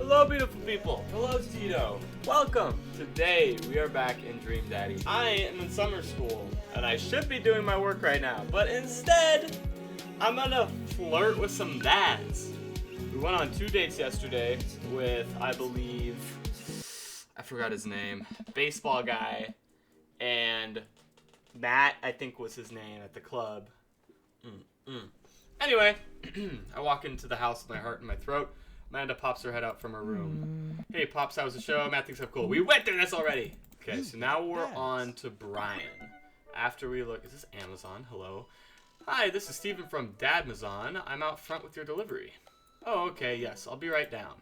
Hello, beautiful people. Hello, Tito. Welcome. Today, we are back in Dream Daddy. I am in summer school, and I should be doing my work right now, but instead, I'm gonna flirt with some dads. We went on 2 dates yesterday with, I believe, I forgot his name, baseball guy, and Matt, I think was his name at the club. Anyway, I walk into the house with my heart in my throat. Amanda pops her head out from her room. Hey, Pops, how's the show? Matt thinks I'm cool. We went through this already. Okay, so now we're on to Brian. After we look, is this Amazon? Hello. Hi, this is Steven from Dadmazon. I'm out front with your delivery. Oh, okay, yes, I'll be right down.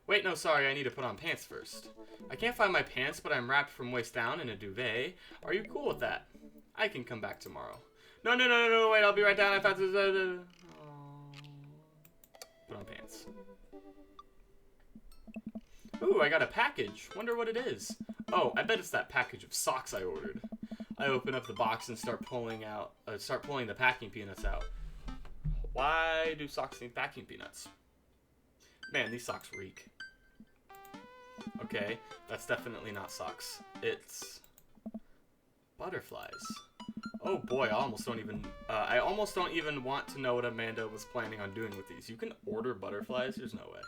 Wait, no, sorry, I need to put on pants first. I can't find my pants, but I'm wrapped from waist down in a duvet. Are you cool with that? I can come back tomorrow. No, wait, I'll be right down. I thought this was... Put on pants. Ooh, I got a package. Wonder what it is. Oh, I bet it's that package of socks I ordered. I open up the box and start pulling the packing peanuts out. Why do socks need packing peanuts? Man, these socks reek. Okay, that's definitely not socks. It's butterflies. Oh boy, I almost don't even want to know what Amanda was planning on doing with these. You can order butterflies? There's no way.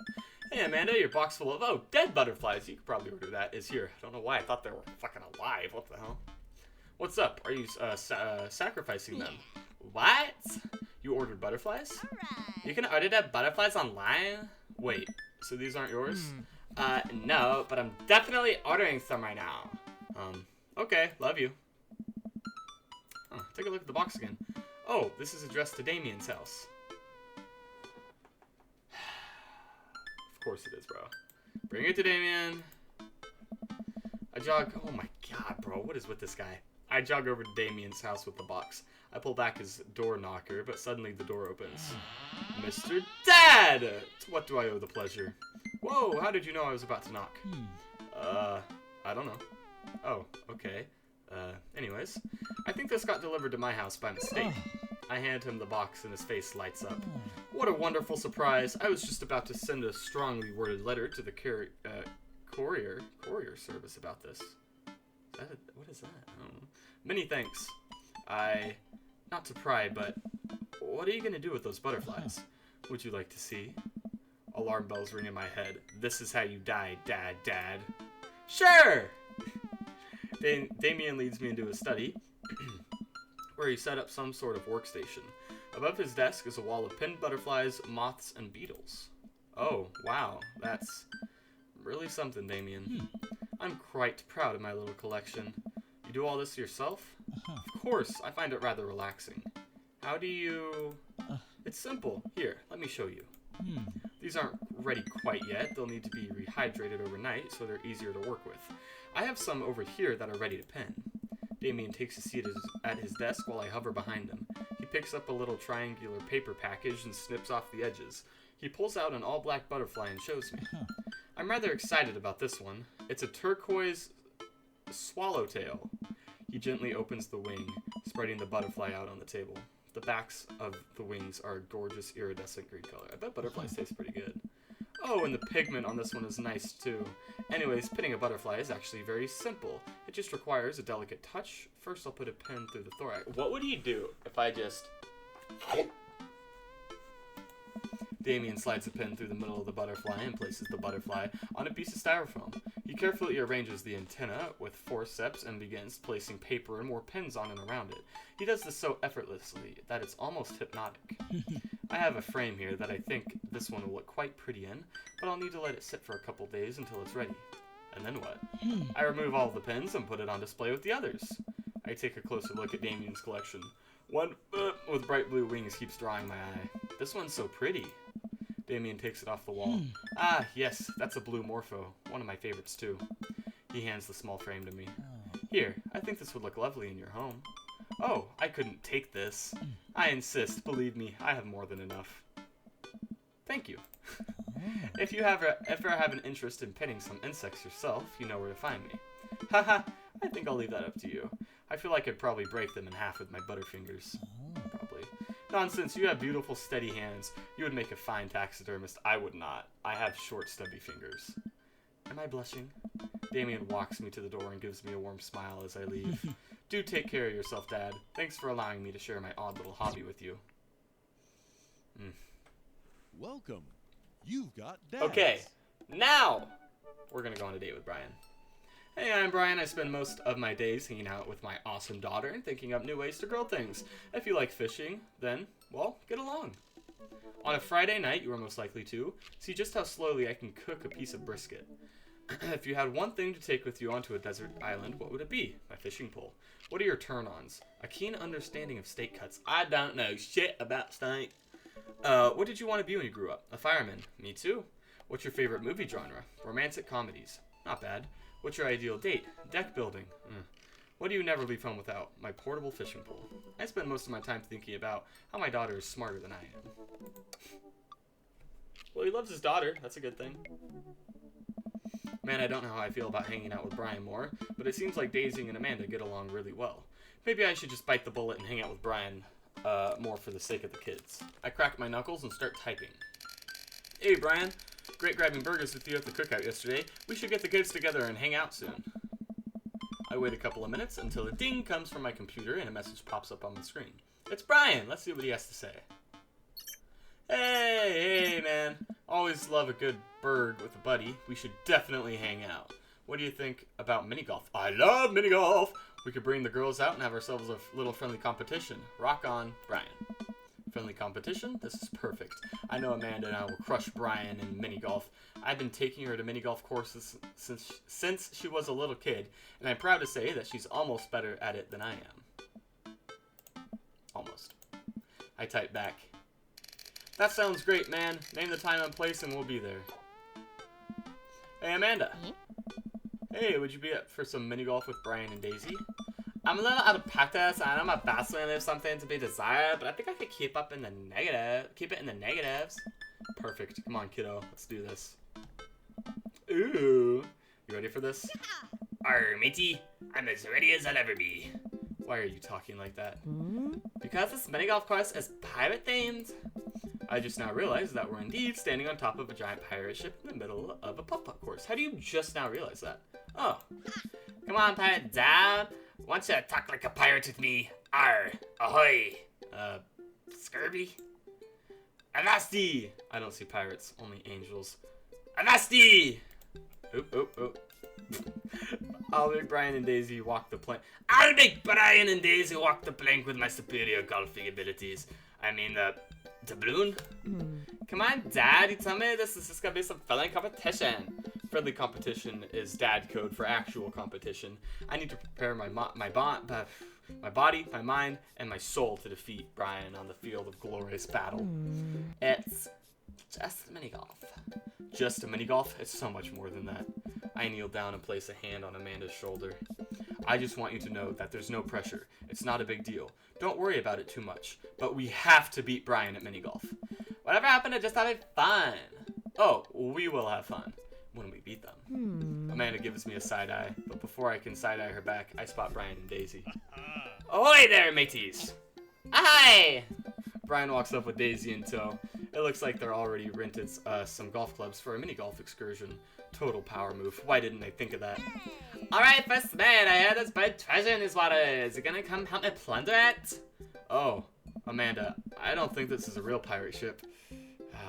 Hey Amanda, your box full of, dead butterflies. You could probably order that. Is here. I don't know why I thought they were fucking alive. What the hell? What's up? Are you sacrificing them? What? You ordered butterflies? Right. You can order the butterflies online? Wait, so these aren't yours? No, but I'm definitely ordering some right now. Okay, love you. Oh, take a look at the box again. Oh, this is addressed to Damien's house. Of course it is, bro. Bring it to Damien. I jog... Oh my god, bro. What is with this guy? I jog over to Damien's house with the box. I pull back his door knocker, but suddenly the door opens. Mr. Dad! To what do I owe the pleasure? Whoa, how did you know I was about to knock? I don't know. Oh, okay. Anyways. I think this got delivered to my house by mistake. I hand him the box and his face lights up. What a wonderful surprise. I was just about to send a strongly worded letter to the courier service about this. What is that? I don't know. Many thanks. Not to pry, but what are you going to do with those butterflies? Would you like to see? Alarm bells ring in my head. This is how you die, Dad. Sure! Damien leads me into his study, where he set up some sort of workstation. Above his desk is a wall of pinned butterflies, moths, and beetles. Oh, wow, that's really something, Damien. I'm quite proud of my little collection. You do all this yourself? Of course, I find it rather relaxing. How do you... It's simple. Here, let me show you. These aren't ready quite yet. They'll need to be rehydrated overnight, so they're easier to work with. I have some over here that are ready to pin. Damien takes a seat at his desk while I hover behind him. He picks up a little triangular paper package and snips off the edges. He pulls out an all-black butterfly and shows me. I'm rather excited about this one. It's a turquoise swallowtail. He gently opens the wing, spreading the butterfly out on the table. The backs of the wings are a gorgeous iridescent green color. I bet butterflies taste pretty good. Oh, and the pigment on this one is nice too. Anyways, pinning a butterfly is actually very simple. It just requires a delicate touch. First, I'll put a pin through the thorax. What would he do if I just... Damien slides a pin through the middle of the butterfly and places the butterfly on a piece of styrofoam. He carefully arranges the antenna with forceps and begins placing paper and more pins on and around it. He does this so effortlessly that it's almost hypnotic. I have a frame here that I think this one will look quite pretty in, but I'll need to let it sit for a couple days until it's ready. And then what? I remove all of the pins and put it on display with the others. I take a closer look at Damien's collection. One with bright blue wings keeps drawing my eye. This one's so pretty. Damien takes it off the wall. Ah, yes, that's a blue morpho. One of my favorites, too. He hands the small frame to me. Here, I think this would look lovely in your home. Oh, I couldn't take this. I insist. Believe me, I have more than enough. Thank you. If you ever have an interest in pinning some insects yourself, you know where to find me. Haha, I think I'll leave that up to you. I feel like I'd probably break them in half with my butterfingers. Probably. Nonsense, you have beautiful, steady hands. You would make a fine taxidermist. I would not. I have short, stubby fingers. Am I blushing? Damien walks me to the door and gives me a warm smile as I leave. Do take care of yourself, Dad. Thanks for allowing me to share my odd little hobby with you. Welcome. You've got dads. Okay, now we're gonna go on a date with Brian. Hey, I'm Brian. I spend most of my days hanging out with my awesome daughter and thinking up new ways to grill things. If you like fishing, then, well, get along. On a Friday night, you are most likely to see just how slowly I can cook a piece of brisket. If you had one thing to take with you onto a desert island, what would it be? My fishing pole. What are your turn-ons? A keen understanding of steak cuts. I don't know shit about steak. What did you want to be when you grew up? A fireman. Me too. What's your favorite movie genre? Romantic comedies. Not bad. What's your ideal date? Deck building. What do you never leave home without? My portable fishing pole. I spend most of my time thinking about how my daughter is smarter than I am. Well, he loves his daughter. That's a good thing. Man, I don't know how I feel about hanging out with Brian more, but it seems like Daisy and Amanda get along really well. Maybe I should just bite the bullet and hang out with Brian more for the sake of the kids. I crack my knuckles and start typing. Hey, Brian. Great grabbing burgers with you at the cookout yesterday. We should get the kids together and hang out soon. I wait a couple of minutes until a ding comes from my computer and a message pops up on the screen. It's Brian. Let's see what he has to say. Hey, man. Always love a good burg with a buddy. We should definitely hang out. What do you think about mini golf? I love mini golf. We could bring the girls out and have ourselves a little friendly competition. Rock on, Brian. Friendly competition? This is perfect. I know Amanda and I will crush Brian in mini golf. I've been taking her to mini golf courses since she was a little kid, and I'm proud to say that she's almost better at it than I am. Almost. I type back. That sounds great, man. Name the time and place and we'll be there. Hey, Amanda. Hey, would you be up for some mini golf with Brian and Daisy? I'm a little out of practice. I know my best swing leaves something to be desired, but I think I could keep it in the negatives. Perfect. Come on, kiddo. Let's do this. Ooh. You ready for this? Arr, matey. I'm as ready as I'll ever be. Why are you talking like that? Because this mini golf course is pirate themed. I just now realized that we're indeed standing on top of a giant pirate ship in the middle of a putt-putt course. How do you just now realize that? Oh. Come on, pirate dad. Why don't you talk like a pirate with me? Arr, ahoy. Scurvy? Avasti! I don't see pirates, only angels. Avasti! Oop, oop, oop. I'll make Brian and Daisy walk the plank. I'll make Brian and Daisy walk the plank with my superior golfing abilities. I mean, doubloon? Come on, Dad. You tell me this is just gonna be some friendly competition. Friendly competition is dad code for actual competition. I need to prepare my body, my mind, and my soul to defeat Brian on the field of glorious battle. It's just mini golf. Just a mini golf? It's so much more than that. I kneel down and place a hand on Amanda's shoulder. I just want you to know that there's no pressure. It's not a big deal. Don't worry about it too much. But we have to beat Brian at mini golf. Whatever happened to just having fun? Oh, we will have fun when we beat them. Amanda gives me a side eye, but before I can side eye her back, I spot Brian and Daisy. Ahoy there, mateys! Aye! Brian walks up with Daisy in tow. It looks like they're already rented some golf clubs for a mini golf excursion. Total power move. Why didn't I think of that? Alright, first mate, I heard there's buried treasure in his water. Is it gonna come help me plunder it? Oh, Amanda, I don't think this is a real pirate ship.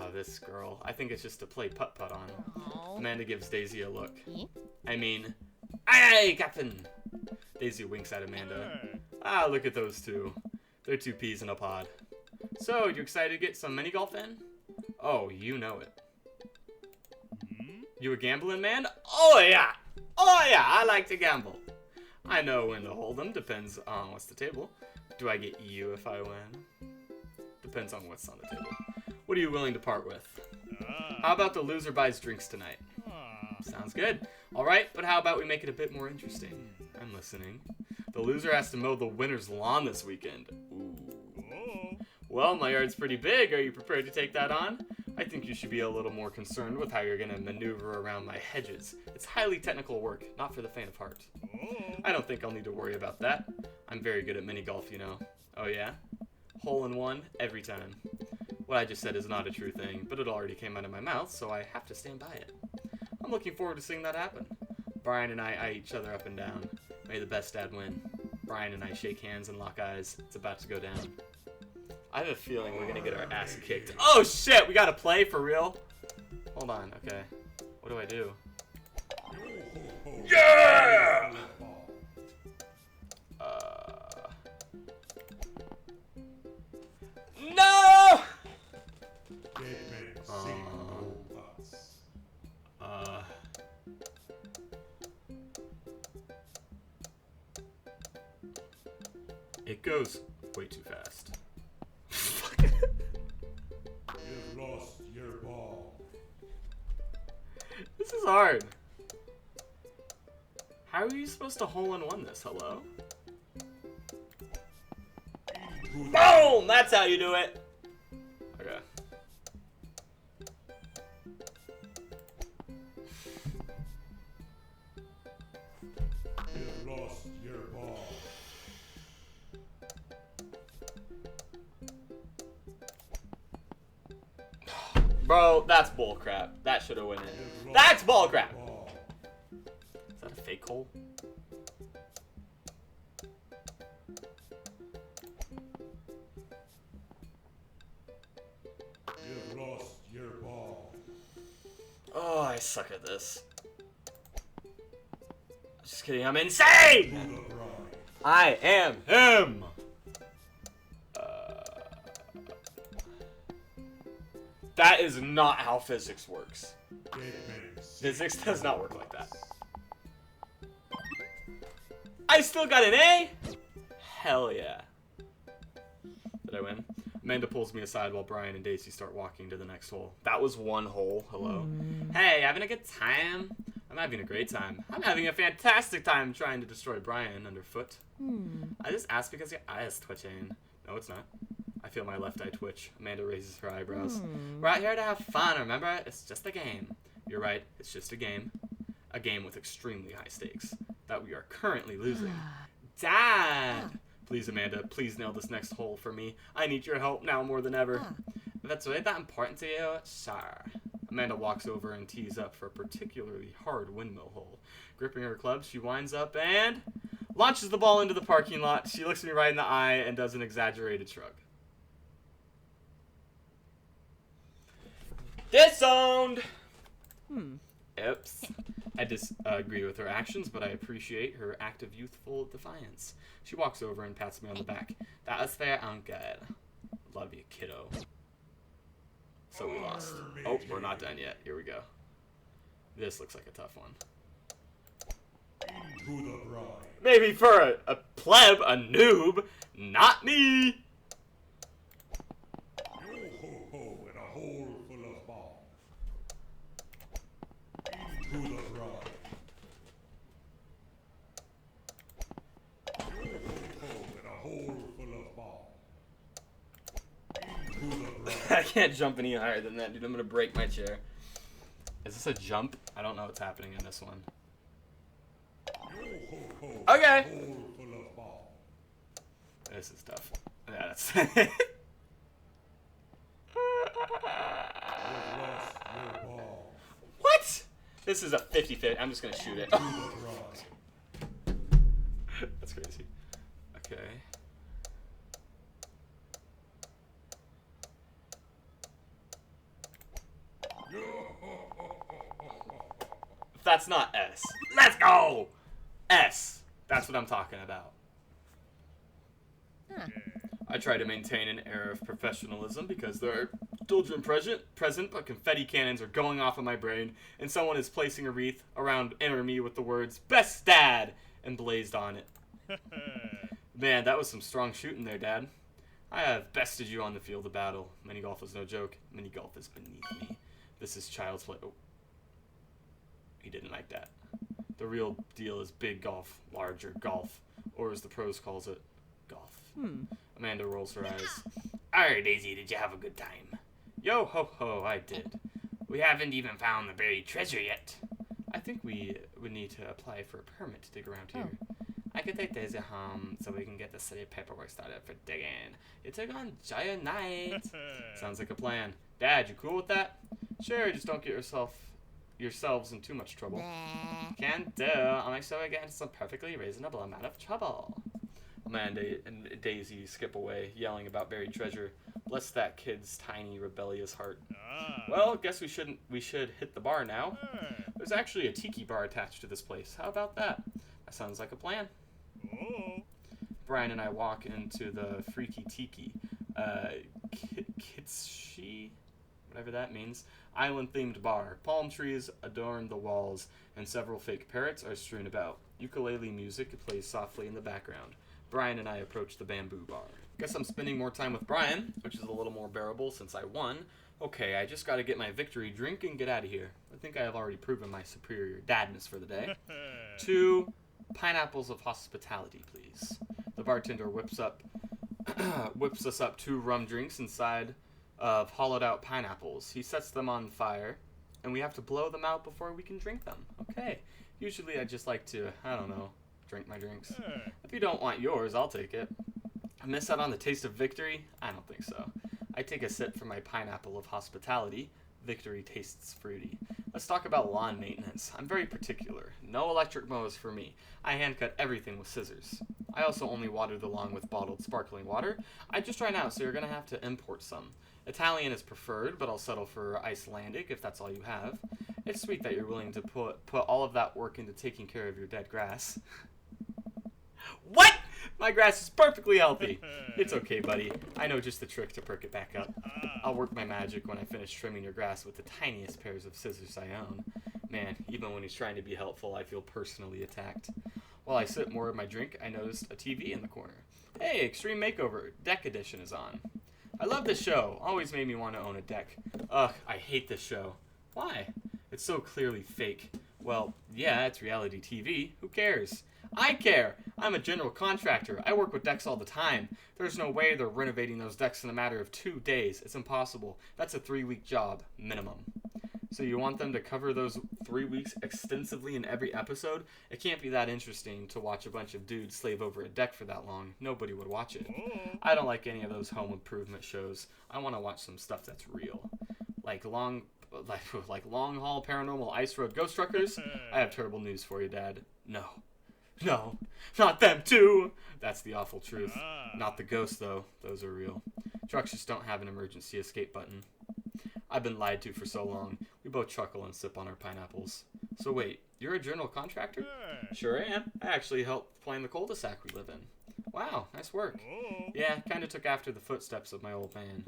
Oh, this girl. I think it's just to play putt-putt on. Aww. Amanda gives Daisy a look. I mean, aye, Captain! Daisy winks at Amanda. Ah, look at those two. They're two peas in a pod. So, you excited to get some mini golf in? Oh, you know it. You a gambling man? Oh yeah! Oh yeah, I like to gamble. I know when to hold them, depends on what's the table. Do I get you if I win? Depends on what's on the table. What are you willing to part with? How about the loser buys drinks tonight? Sounds good. Alright, but how about we make it a bit more interesting? I'm listening. The loser has to mow the winner's lawn this weekend. Ooh. Well, my yard's pretty big. Are you prepared to take that on? I think you should be a little more concerned with how you're going to maneuver around my hedges. It's highly technical work, not for the faint of heart. I don't think I'll need to worry about that. I'm very good at mini golf, you know. Oh yeah? Hole in one every time. What I just said is not a true thing, but it already came out of my mouth, so I have to stand by it. I'm looking forward to seeing that happen. Brian and I eye each other up and down. May the best dad win. Brian and I shake hands and lock eyes. It's about to go down. I have a feeling we're gonna get our ass kicked. Oh shit, we gotta play for real? Hold on, okay. What do I do? Yeah! No! It goes way too fast. You've lost your ball. This is hard. How are you supposed to hole in one this? Hello? Boom! That's how you do it. Okay. You've lost your ball. Bro, that's bullcrap. That should have went in. That's bullcrap! Is that a fake hole? You've lost your ball. Oh, I suck at this. Just kidding, I'm insane! To the bride. I am him! That is not how physics works. Physics does not work like that. I still got an A? Hell yeah. Did I win? Amanda pulls me aside while Brian and Daisy start walking to the next hole. That was one hole. Hello. Hey, having a good time? I'm having a great time. I'm having a fantastic time trying to destroy Brian underfoot. I just asked because your eye is twitching. No, it's not. I feel my left eye twitch. Amanda raises her eyebrows. We're out here to have fun, remember? It's just a game. You're right, it's just a game. A game with extremely high stakes that we are currently losing. Dad! Please, Amanda, please nail this next hole for me. I need your help now more than ever. If that's really that important to you, sure. Amanda walks over and tees up for a particularly hard windmill hole. Gripping her club, she winds up and launches the ball into the parking lot. She looks me right in the eye and does an exaggerated shrug. Disowned! Oops. I disagree with her actions, but I appreciate her act of youthful defiance. She walks over and pats me on the back. That was fair and good. Love you, kiddo. So we lost. Oh, we're not done yet. Here we go. This looks like a tough one. To the bride. Maybe for a pleb, a noob, not me! Yo-ho-ho in a hole full of balls. To the bride. Yo-ho-ho in a hole full of balls. To the bride. I can't jump any higher than that, dude. I'm gonna break my chair. Is this a jump? I don't know what's happening in this one. Yo-ho-ho. Okay. Hole full of balls. This is tough. Yeah, that's... You've lost your ball. What? This is a 50-50. I'm just gonna shoot it. To the bride. That's crazy. Okay. That's not S. Let's go! S. That's what I'm talking about. I try to maintain an air of professionalism because there are children present, but confetti cannons are going off in my brain, and someone is placing a wreath around me with the words, "Best Dad," emblazed on it. Man, that was some strong shooting there, Dad. I have bested you on the field of battle. Mini golf is no joke. Mini golf is beneath me. This is child's play. Oh. He didn't like that. The real deal is big golf, larger golf, or as the pros calls it, golf. Amanda rolls her eyes. Alright, Daisy, did you have a good time? Yo ho ho, I did. We haven't even found the buried treasure yet. I think we would need to apply for a permit to dig around here. I could take Daisy home so we can get the city paperwork started for digging. You took on Giant Knight. Sounds like a plan. Dad, you cool with that? Sure, just don't get yourselves in too much trouble. Can do. I'll make sure we get into some perfectly reasonable amount of trouble. Amanda and Daisy skip away, yelling about buried treasure. Bless that kid's tiny, rebellious heart. Well, guess we should hit the bar now. There's actually a tiki bar attached to this place. How about that? That sounds like a plan. Brian and I walk into the Freaky Tiki, Kitshi, whatever that means, island-themed bar. Palm trees adorn the walls, and several fake parrots are strewn about. Ukulele music plays softly in the background. Brian and I approach the bamboo bar. Guess I'm spending more time with Brian, which is a little more bearable since I won. Okay, I just gotta get my victory drink and get out of here. I think I have already proven my superior dadness for the day. 2 pineapples of hospitality, please. The bartender whips us up 2 rum drinks inside of hollowed out pineapples. He sets them on fire, and we have to blow them out before we can drink them. Okay. Usually I just like to, I don't know, drink my drinks. If you don't want yours, I'll take it. I miss out on the taste of victory? I don't think so. I take a sip from my pineapple of hospitality. Victory tastes fruity. Let's talk about lawn maintenance. I'm very particular. No electric mowers for me. I hand cut everything with scissors. I also only water the lawn with bottled sparkling water. I just ran out, so you're going to have to import some. Italian is preferred, but I'll settle for Icelandic if that's all you have. It's sweet that you're willing to put all of that work into taking care of your dead grass. What? My grass is perfectly healthy. It's okay, buddy. I know just the trick to perk it back up. I'll work my magic when I finish trimming your grass with the tiniest pairs of scissors I own. Man, even when he's trying to be helpful, I feel personally attacked. While I sip more of my drink, I noticed a TV in the corner. Hey, Extreme Makeover Deck Edition is on. I love this show. Always made me want to own a deck. Ugh, I hate this show. Why? It's so clearly fake. Well, yeah, it's reality TV. Who cares? I care! I'm a general contractor. I work with decks all the time. There's no way they're renovating those decks in a matter of 2 days. It's impossible. That's a 3-week job, minimum. So you want them to cover those 3 weeks extensively in every episode? It can't be that interesting to watch a bunch of dudes slave over a deck for that long. Nobody would watch it. I don't like any of those home improvement shows. I want to watch some stuff that's real. Like long haul paranormal ice road ghost truckers. I have terrible news for you, Dad. No, not them too. That's the awful truth. Not the ghosts, though. Those are real. Trucks just don't have an emergency escape button. I've been lied to for so long. We both chuckle and sip on our pineapples. So wait, you're a general contractor? Sure am. I actually helped plan the cul-de-sac we live in. Wow, nice work. Yeah, kind of took after the footsteps of my old man.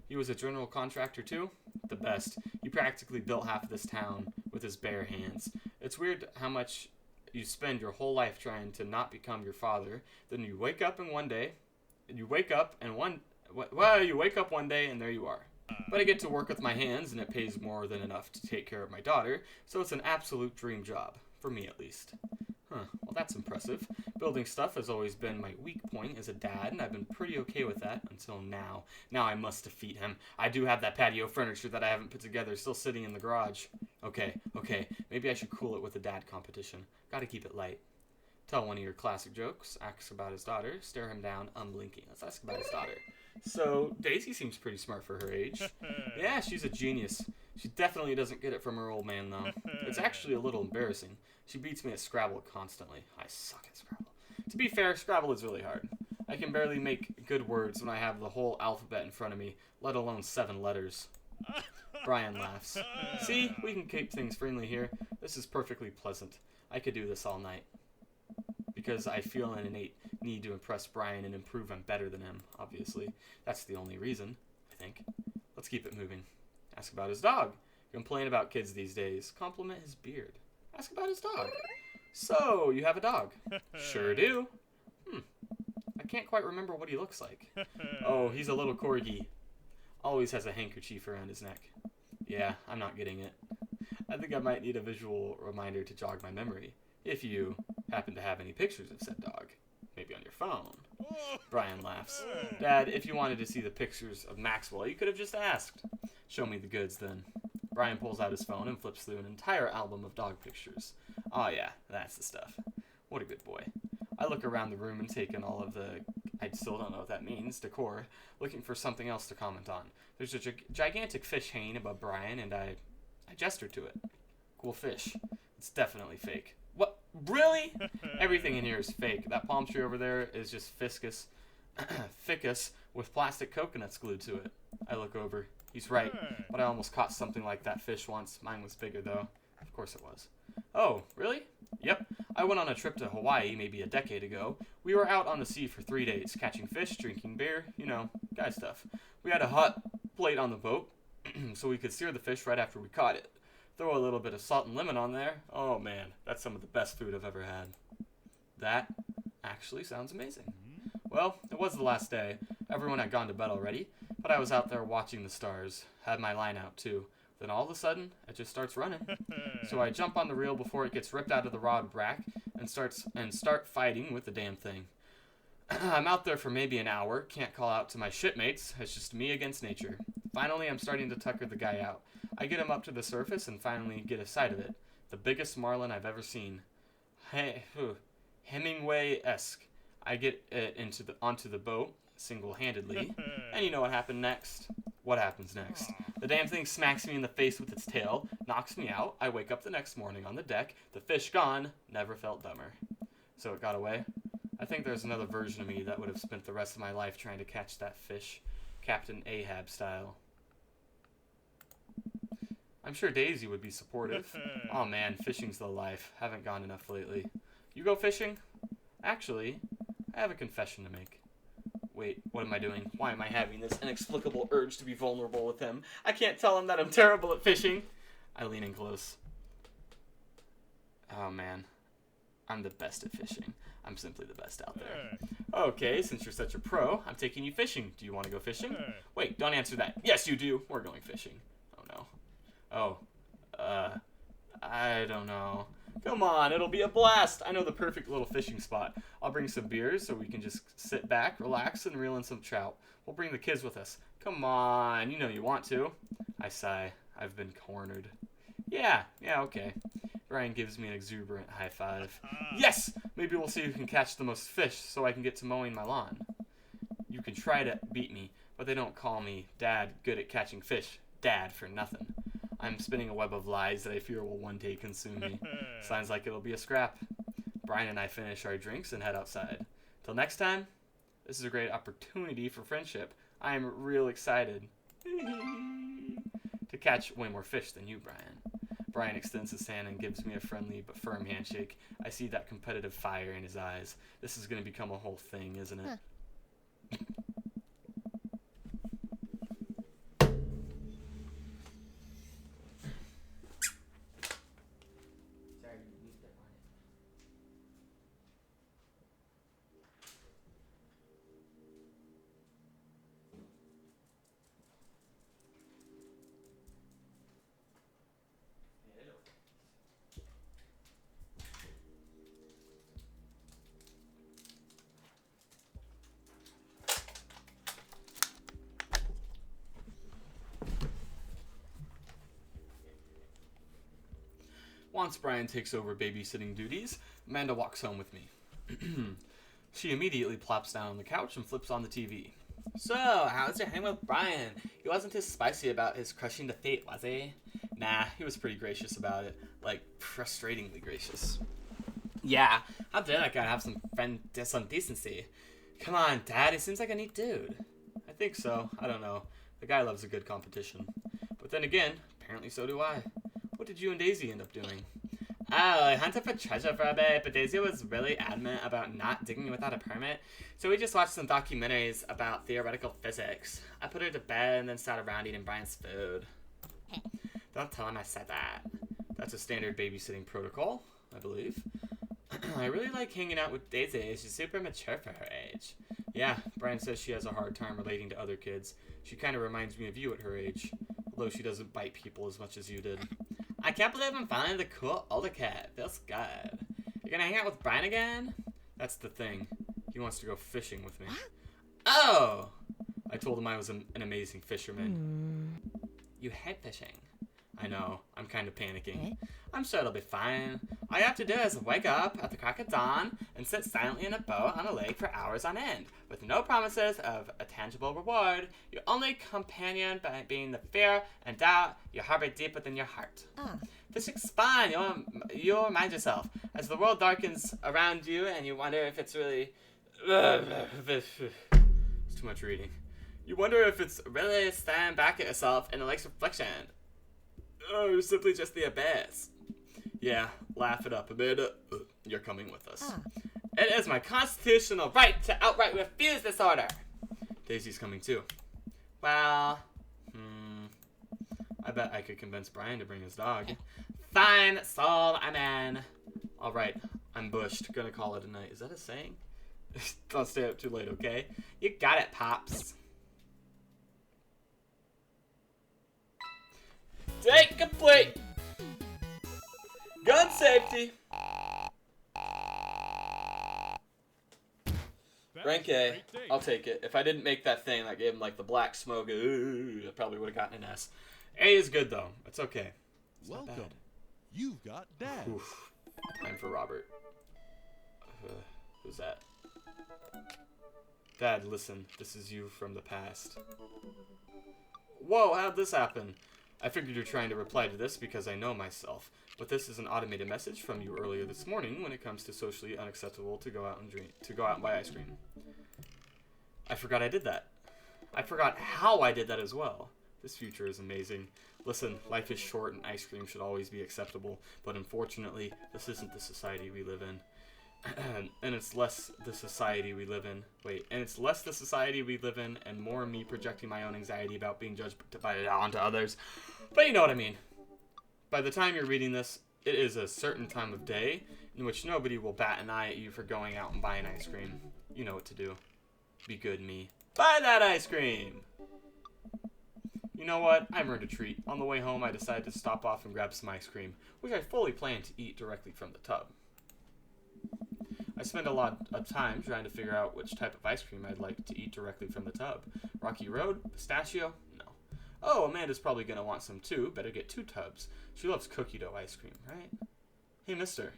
He was a general contractor too? The best. He practically built half of this town with his bare hands. It's weird how much you spend your whole life trying to not become your father. Then you wake up one day and there you are. But I get to work with my hands, and it pays more than enough to take care of my daughter, so it's an absolute dream job. For me, at least. Well, that's impressive. Building stuff has always been my weak point as a dad, and I've been pretty okay with that until now. Now I must defeat him. I do have that patio furniture that I haven't put together still sitting in the garage. Okay. Maybe I should cool it with a dad competition. Gotta keep it light. Tell one of your classic jokes, ask about his daughter, stare him down, unblinking. Let's ask about his daughter. So, Daisy seems pretty smart for her age. Yeah, she's a genius. She definitely doesn't get it from her old man, though. It's actually a little embarrassing. She beats me at Scrabble constantly. I suck at Scrabble. To be fair, Scrabble is really hard. I can barely make good words when I have the whole alphabet in front of me, let alone 7 letters. Brian laughs. See, we can keep things friendly here. This is perfectly pleasant. I could do this all night. Because I feel an innate need to impress Brian and improve I'm better than him, obviously. That's the only reason, I think. Let's keep it moving. Ask about his dog. Complain about kids these days. Compliment his beard. Ask about his dog. So, you have a dog? Sure do. I can't quite remember what he looks like. Oh, he's a little corgi. Always has a handkerchief around his neck. Yeah, I'm not getting it. I think I might need a visual reminder to jog my memory. If you happen to have any pictures of said dog. Maybe on your phone. Brian laughs. Dad, if you wanted to see the pictures of Maxwell, you could have just asked. Show me the goods, then. Brian pulls out his phone and flips through an entire album of dog pictures. Oh yeah, that's the stuff. What a good boy. I look around the room and take in all of the, I still don't know what that means, decor, looking for something else to comment on. There's a gigantic fish hanging above Brian, and I gesture to it. Cool fish. It's definitely fake. What? Really? Everything in here is fake. That palm tree over there is just ficus with plastic coconuts glued to it. I look over. He's right, but I almost caught something like that fish once. Mine was bigger, though. Of course it was. Oh, really? Yep. I went on a trip to Hawaii maybe a decade ago. We were out on the sea for 3 days, catching fish, drinking beer, you know, guy stuff. We had a hot plate on the boat, so we could sear the fish right after we caught it. Throw a little bit of salt and lemon on there. Oh man, that's some of the best food I've ever had. That actually sounds amazing. Well, it was the last day. Everyone had gone to bed already, but I was out there watching the stars. Had my line out too. Then all of a sudden, it just starts running. So I jump on the reel before it gets ripped out of the rod rack and start fighting with the damn thing. I'm out there for maybe an hour, can't call out to my shipmates, it's just me against nature. Finally, I'm starting to tucker the guy out. I get him up to the surface and finally get a sight of it. The biggest marlin I've ever seen. Hemingway-esque. I get it onto the boat, single-handedly, and you know what happened next? What happens next? The damn thing smacks me in the face with its tail, knocks me out. I wake up the next morning on the deck, the fish gone, never felt dumber. So it got away? I think there's another version of me that would have spent the rest of my life trying to catch that fish, Captain Ahab style. I'm sure Daisy would be supportive. Oh man, fishing's the life. Haven't gone enough lately. You go fishing? Actually, I have a confession to make. Wait, what am I doing? Why am I having this inexplicable urge to be vulnerable with him? I can't tell him that I'm terrible at fishing. I lean in close. Oh man, I'm the best at fishing. I'm simply the best out there. Okay, since you're such a pro, I'm taking you fishing. Do you want to go fishing? Wait, don't answer that. Yes, you do. We're going fishing. Oh no. I don't know. Come on, it'll be a blast. I know the perfect little fishing spot. I'll bring some beers so we can just sit back, relax, and reel in some trout. We'll bring the kids with us. Come on, you know you want to. I sigh. I've been cornered. Yeah, okay. Brian gives me an exuberant high five. Yes! Maybe we'll see who can catch the most fish so I can get to mowing my lawn. You can try to beat me, but they don't call me Dad good at catching fish. Dad for nothing. I'm spinning a web of lies that I fear will one day consume me. Sounds like it'll be a scrap. Brian and I finish our drinks and head outside. Till next time, this is a great opportunity for friendship. I am real excited to catch way more fish than you, Brian. Brian extends his hand and gives me a friendly but firm handshake. I see that competitive fire in his eyes. This is going to become a whole thing, isn't it? Once Brian takes over babysitting duties, Amanda walks home with me. She immediately plops down on the couch and flips on the TV. So, how's your hang with Brian? He wasn't too spicy about his crushing defeat, was he? Nah, he was pretty gracious about it. Like, frustratingly gracious. Yeah, how dare that guy have some decency? Come on, Dad, he seems like a neat dude. I think so. I don't know. The guy loves a good competition. But then again, apparently so do I. What did you and Daisy end up doing? Oh, I hunted for treasure for a bit, but Daisy was really adamant about not digging without a permit, so we just watched some documentaries about theoretical physics. I put her to bed and then sat around eating Brian's food. Don't tell him I said that. That's a standard babysitting protocol, I believe. I really like hanging out with Daisy. She's super mature for her age. Yeah, Brian says she has a hard time relating to other kids. She kind of reminds me of you at her age, although she doesn't bite people as much as you did. I can't believe I'm finally the cool older kid. Feels good. You're gonna hang out with Brian again? That's the thing. He wants to go fishing with me. Oh! I told him I was an amazing fisherman. You hate fishing. I know, I'm kind of panicking. I'm sure it'll be fine. All you have to do is wake up at the crack of dawn and sit silently in a boat on a lake for hours on end, with no promises of a tangible reward. Your only companion being the fear and doubt you harbor deep within your heart. This is fine. You'll remind yourself as the world darkens around you and you wonder if it's really... It's too much reading. You wonder if it's really staring back at yourself in the lake's reflection. Or simply just the abyss. Yeah, laugh it up a bit. You're coming with us. It is my constitutional right to outright refuse this order. Daisy's coming too. Well, I bet I could convince Brian to bring his dog. Fine, sold, I'm in. Alright, I'm bushed. Gonna call it a night. Is that a saying? Don't stay up too late, okay? You got it, Pops. Take complete. Gun safety. Rank A. I'll take it. If I didn't make that thing that gave him like the black smoke, I probably would have gotten an S. A is good though. It's okay. It's not Welcome. bad. You've got Dad. Oof. Time for Robert. Who's that? Dad, listen. This is you from the past. Whoa, how'd this happen? I figured you're trying to reply to this because I know myself, but this is an automated message from you earlier this morning when it comes to socially unacceptable to go out and buy ice cream. I forgot I did that. I forgot how I did that as well. This future is amazing. Listen, life is short and ice cream should always be acceptable, but unfortunately, this isn't the society we live in. And it's less the society we live in. And it's less the society we live in and more me projecting my own anxiety about being judged onto others. But you know what I mean. By the time you're reading this, it is a certain time of day in which nobody will bat an eye at you for going out and buying ice cream. You know what to do. Be good, me. Buy that ice cream! You know what? I've earned a treat. On the way home, I decided to stop off and grab some ice cream, which I fully planned to eat directly from the tub. I spent a lot of time trying to figure out which type of ice cream I'd like to eat directly from the tub. Rocky Road? Pistachio? No. Oh, Amanda's probably going to want some too. Better get 2 tubs. She loves cookie dough ice cream, right? Hey, mister.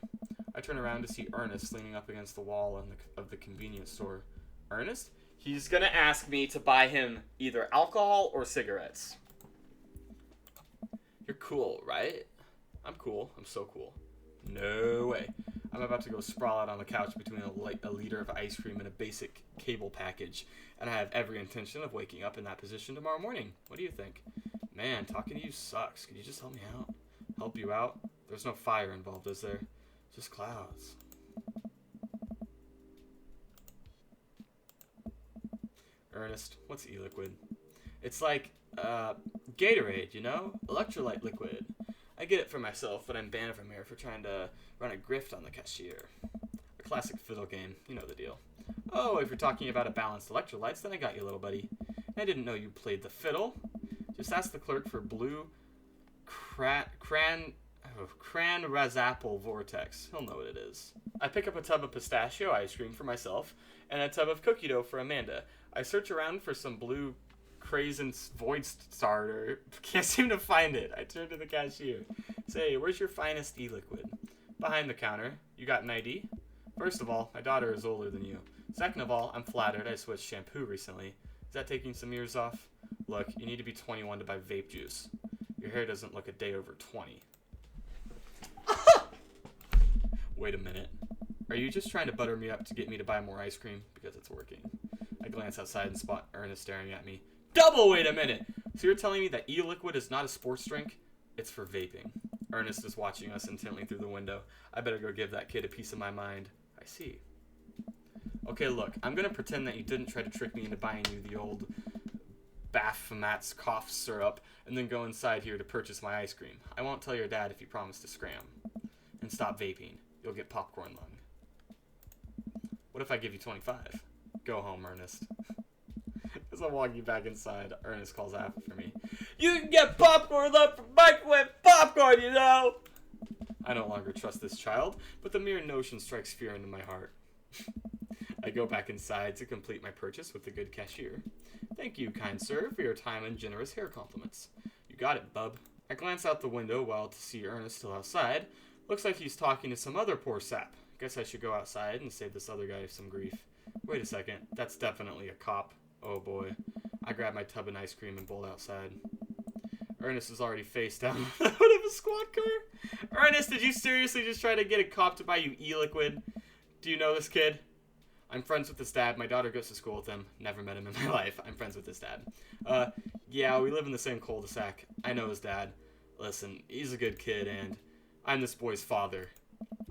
I turn around to see Ernest leaning up against the wall of the convenience store. Ernest? He's going to ask me to buy him either alcohol or cigarettes. You're cool, right? I'm cool. I'm so cool. No way. I'm about to go sprawl out on the couch between a liter of ice cream and a basic cable package, and I have every intention of waking up in that position tomorrow morning. What do you think? Man, talking to you sucks. Could you just help me out? Help you out? There's no fire involved, is there? Just clouds. Ernest, what's e-liquid? It's like, Gatorade, you know? Electrolyte liquid. I get it for myself, but I'm banned from here for trying to run a grift on the cashier. A classic fiddle game, you know the deal. Oh, if you're talking about a balanced electrolytes, then I got you, little buddy. I didn't know you played the fiddle. Just ask the clerk for blue cran razapple vortex. He'll know what it is. I pick up a tub of pistachio ice cream for myself and a tub of cookie dough for Amanda. I search around for some blue Crazen Void Starter. Can't seem to find it. I turn to the cashier. Say, where's your finest e-liquid? Behind the counter. You got an ID? First of all, my daughter is older than you. Second of all, I'm flattered I switched shampoo recently. Is that taking some years off? Look, you need to be 21 to buy vape juice. Your hair doesn't look a day over 20. Wait a minute. Are you just trying to butter me up to get me to buy more ice cream? Because it's working. I glance outside and spot Ernest staring at me. Double wait a minute! So you're telling me that e-liquid is not a sports drink? It's for vaping. Ernest is watching us intently through the window. I better go give that kid a piece of my mind. I see. Okay, look, I'm gonna pretend that you didn't try to trick me into buying you the old Baphomet's cough syrup and then go inside here to purchase my ice cream. I won't tell your dad if you promise to scram. And stop vaping. You'll get popcorn lung. What if I give you 25? Go home, Ernest. As I'm walking back inside, Ernest calls out for me. You can get popcorn love from microwave popcorn, you know! I no longer trust this child, but the mere notion strikes fear into my heart. I go back inside to complete my purchase with the good cashier. Thank you, kind sir, for your time and generous hair compliments. You got it, bub. I glance out the window while to see Ernest still outside. Looks like he's talking to some other poor sap. Guess I should go outside and save this other guy some grief. Wait a second, that's definitely a cop. Oh boy. I grab my tub of ice cream and bolt outside. Ernest is already face down on the hood of a squad car. Ernest, did you seriously just try to get a cop to buy you e-liquid? Do you know this kid? I'm friends with his dad. My daughter goes to school with him. Never met him in my life. I'm friends with his dad. Yeah, we live in the same cul-de-sac. I know his dad. Listen, he's a good kid, and I'm this boy's father.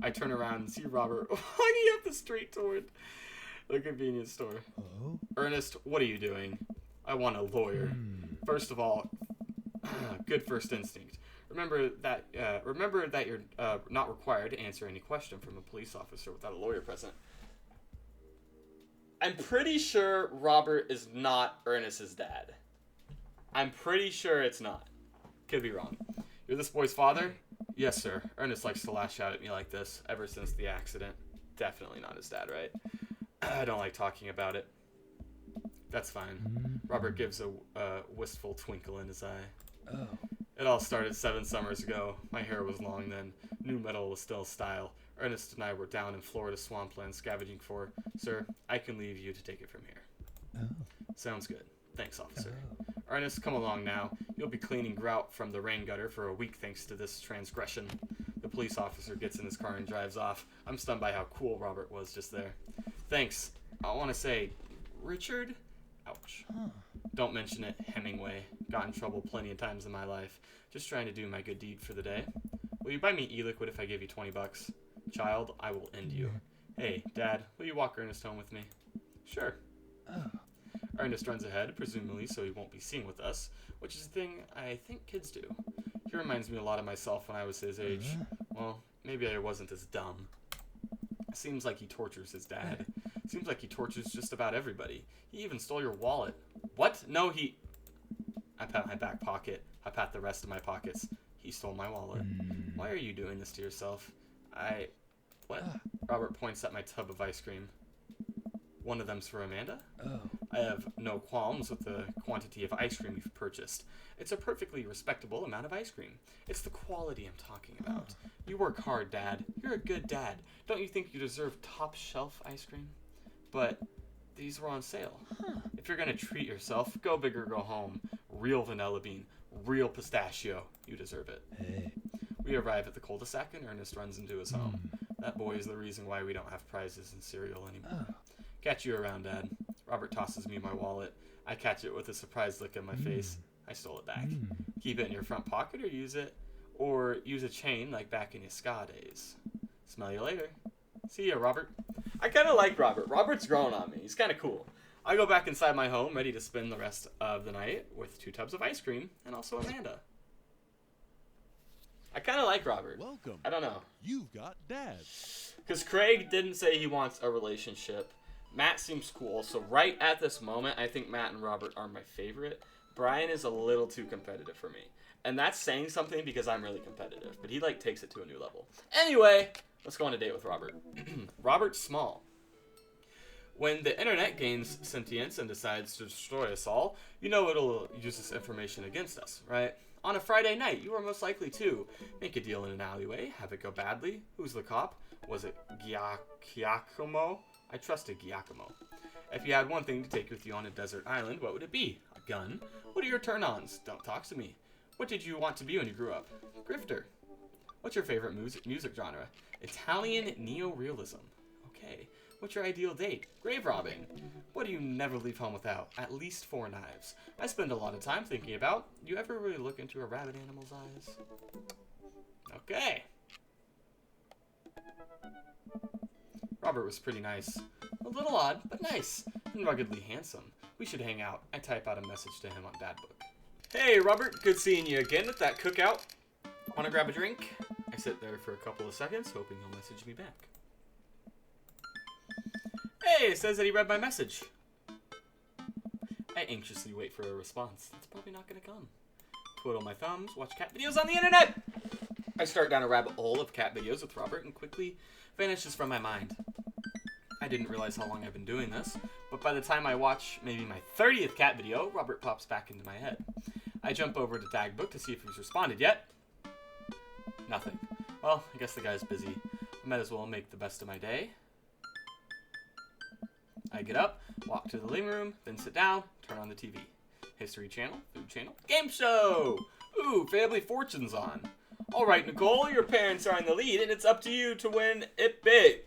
I turn around and see Robert walking up the street toward the convenience store. Hello? Ernest, what are you doing? I want a lawyer. First of all, good first instinct. Remember that you're not required to answer any question from a police officer without a lawyer present. I'm pretty sure Robert is not Ernest's dad. I'm pretty sure it's not. Could be wrong. You're this boy's father? Yes, sir. Ernest likes to lash out at me like this ever since the accident. Definitely not his dad, right? I don't like talking about it. That's fine. Robert gives a wistful twinkle in his eye. Oh. It all started 7 summers ago. My hair was long then. New metal was still style. Ernest and I were down in Florida swampland scavenging for... Sir, I can leave you to take it from here. Oh. Sounds good. Thanks, officer. Oh. Ernest, come along now. You'll be cleaning grout from the rain gutter for a week thanks to this transgression. The police officer gets in his car and drives off. I'm stunned by how cool Robert was just there. Thanks. I want to say... Richard? Ouch. Huh. Don't mention it, Hemingway. Got in trouble plenty of times in my life. Just trying to do my good deed for the day. Will you buy me e-liquid if I give you $20? Child, I will end you. Hey, Dad, will you walk Ernest home with me? Sure. Oh. Ernest runs ahead, presumably so he won't be seen with us, which is a thing I think kids do. He reminds me a lot of myself when I was his age. Well, maybe I wasn't as dumb. Seems like he tortures his dad. Seems like he tortures just about everybody. He even stole your wallet. What? No, he... I pat my back pocket. I pat the rest of my pockets. He stole my wallet. Why are you doing this to yourself? What? Robert points at my tub of ice cream. One of them's for Amanda? Oh. I have no qualms with the quantity of ice cream you've purchased. It's a perfectly respectable amount of ice cream. It's the quality I'm talking about. You work hard, Dad. You're a good dad. Don't you think you deserve top shelf ice cream? But these were on sale. If you're gonna treat yourself, go big or go home. Real vanilla bean. Real pistachio. You deserve it. Hey. We arrive at the cul-de-sac and Ernest runs into his home. That boy is the reason why we don't have prizes in cereal anymore. Oh. Catch you around, Dad. Robert tosses me my wallet. I catch it with a surprised look on my face. I stole it back. Keep it in your front pocket or use a chain like back in your ska days. Smell you later. See ya, Robert. I kind of like Robert. Robert's growing on me. He's kind of cool. I go back inside my home, ready to spend the rest of the night with 2 tubs of ice cream and also Amanda. I kind of like Robert. Welcome. I don't know. You've got Dad. Because Craig didn't say he wants a relationship. Matt seems cool. So right at this moment, I think Matt and Robert are my favorite. Brian is a little too competitive for me. And that's saying something because I'm really competitive. But he, takes it to a new level. Anyway, let's go on a date with Robert. Robert's small. When the internet gains sentience and decides to destroy us all, you know it'll use this information against us, right? On a Friday night, you are most likely to make a deal in an alleyway, have it go badly. Who's the cop? Was it Giacomo? I trusted Giacomo. If you had one thing to take with you on a desert island, what would it be? A gun? What are your turn-ons? Don't talk to me. What did you want to be when you grew up? Grifter. What's your favorite music genre? Italian neo-realism. Okay. What's your ideal date? Grave robbing. What do you never leave home without? At least 4 knives. I spend a lot of time thinking about. You ever really look into a rabbit animal's eyes? Okay. Robert was pretty nice. A little odd, but nice. And ruggedly handsome. We should hang out. I type out a message to him on Dadbook. Hey, Robert. Good seeing you again at that cookout. Want to grab a drink? I sit there for a couple of seconds, hoping he'll message me back. Hey, it says that he read my message. I anxiously wait for a response. That's probably not going to come. Twiddle my thumbs, watch cat videos on the internet. I start down a rabbit hole of cat videos with Robert and quickly vanishes from my mind. I didn't realize how long I've been doing this, but by the time I watch maybe my 30th cat video, Robert pops back into my head. I jump over to Dagbook to see if he's responded yet. Nothing. Well, I guess the guy's busy. I might as well make the best of my day. I get up, walk to the living room, then sit down, turn on the TV. History channel, food channel, game show! Ooh, Family Fortune's on. Alright, Nicole, your parents are in the lead, and it's up to you to win it big.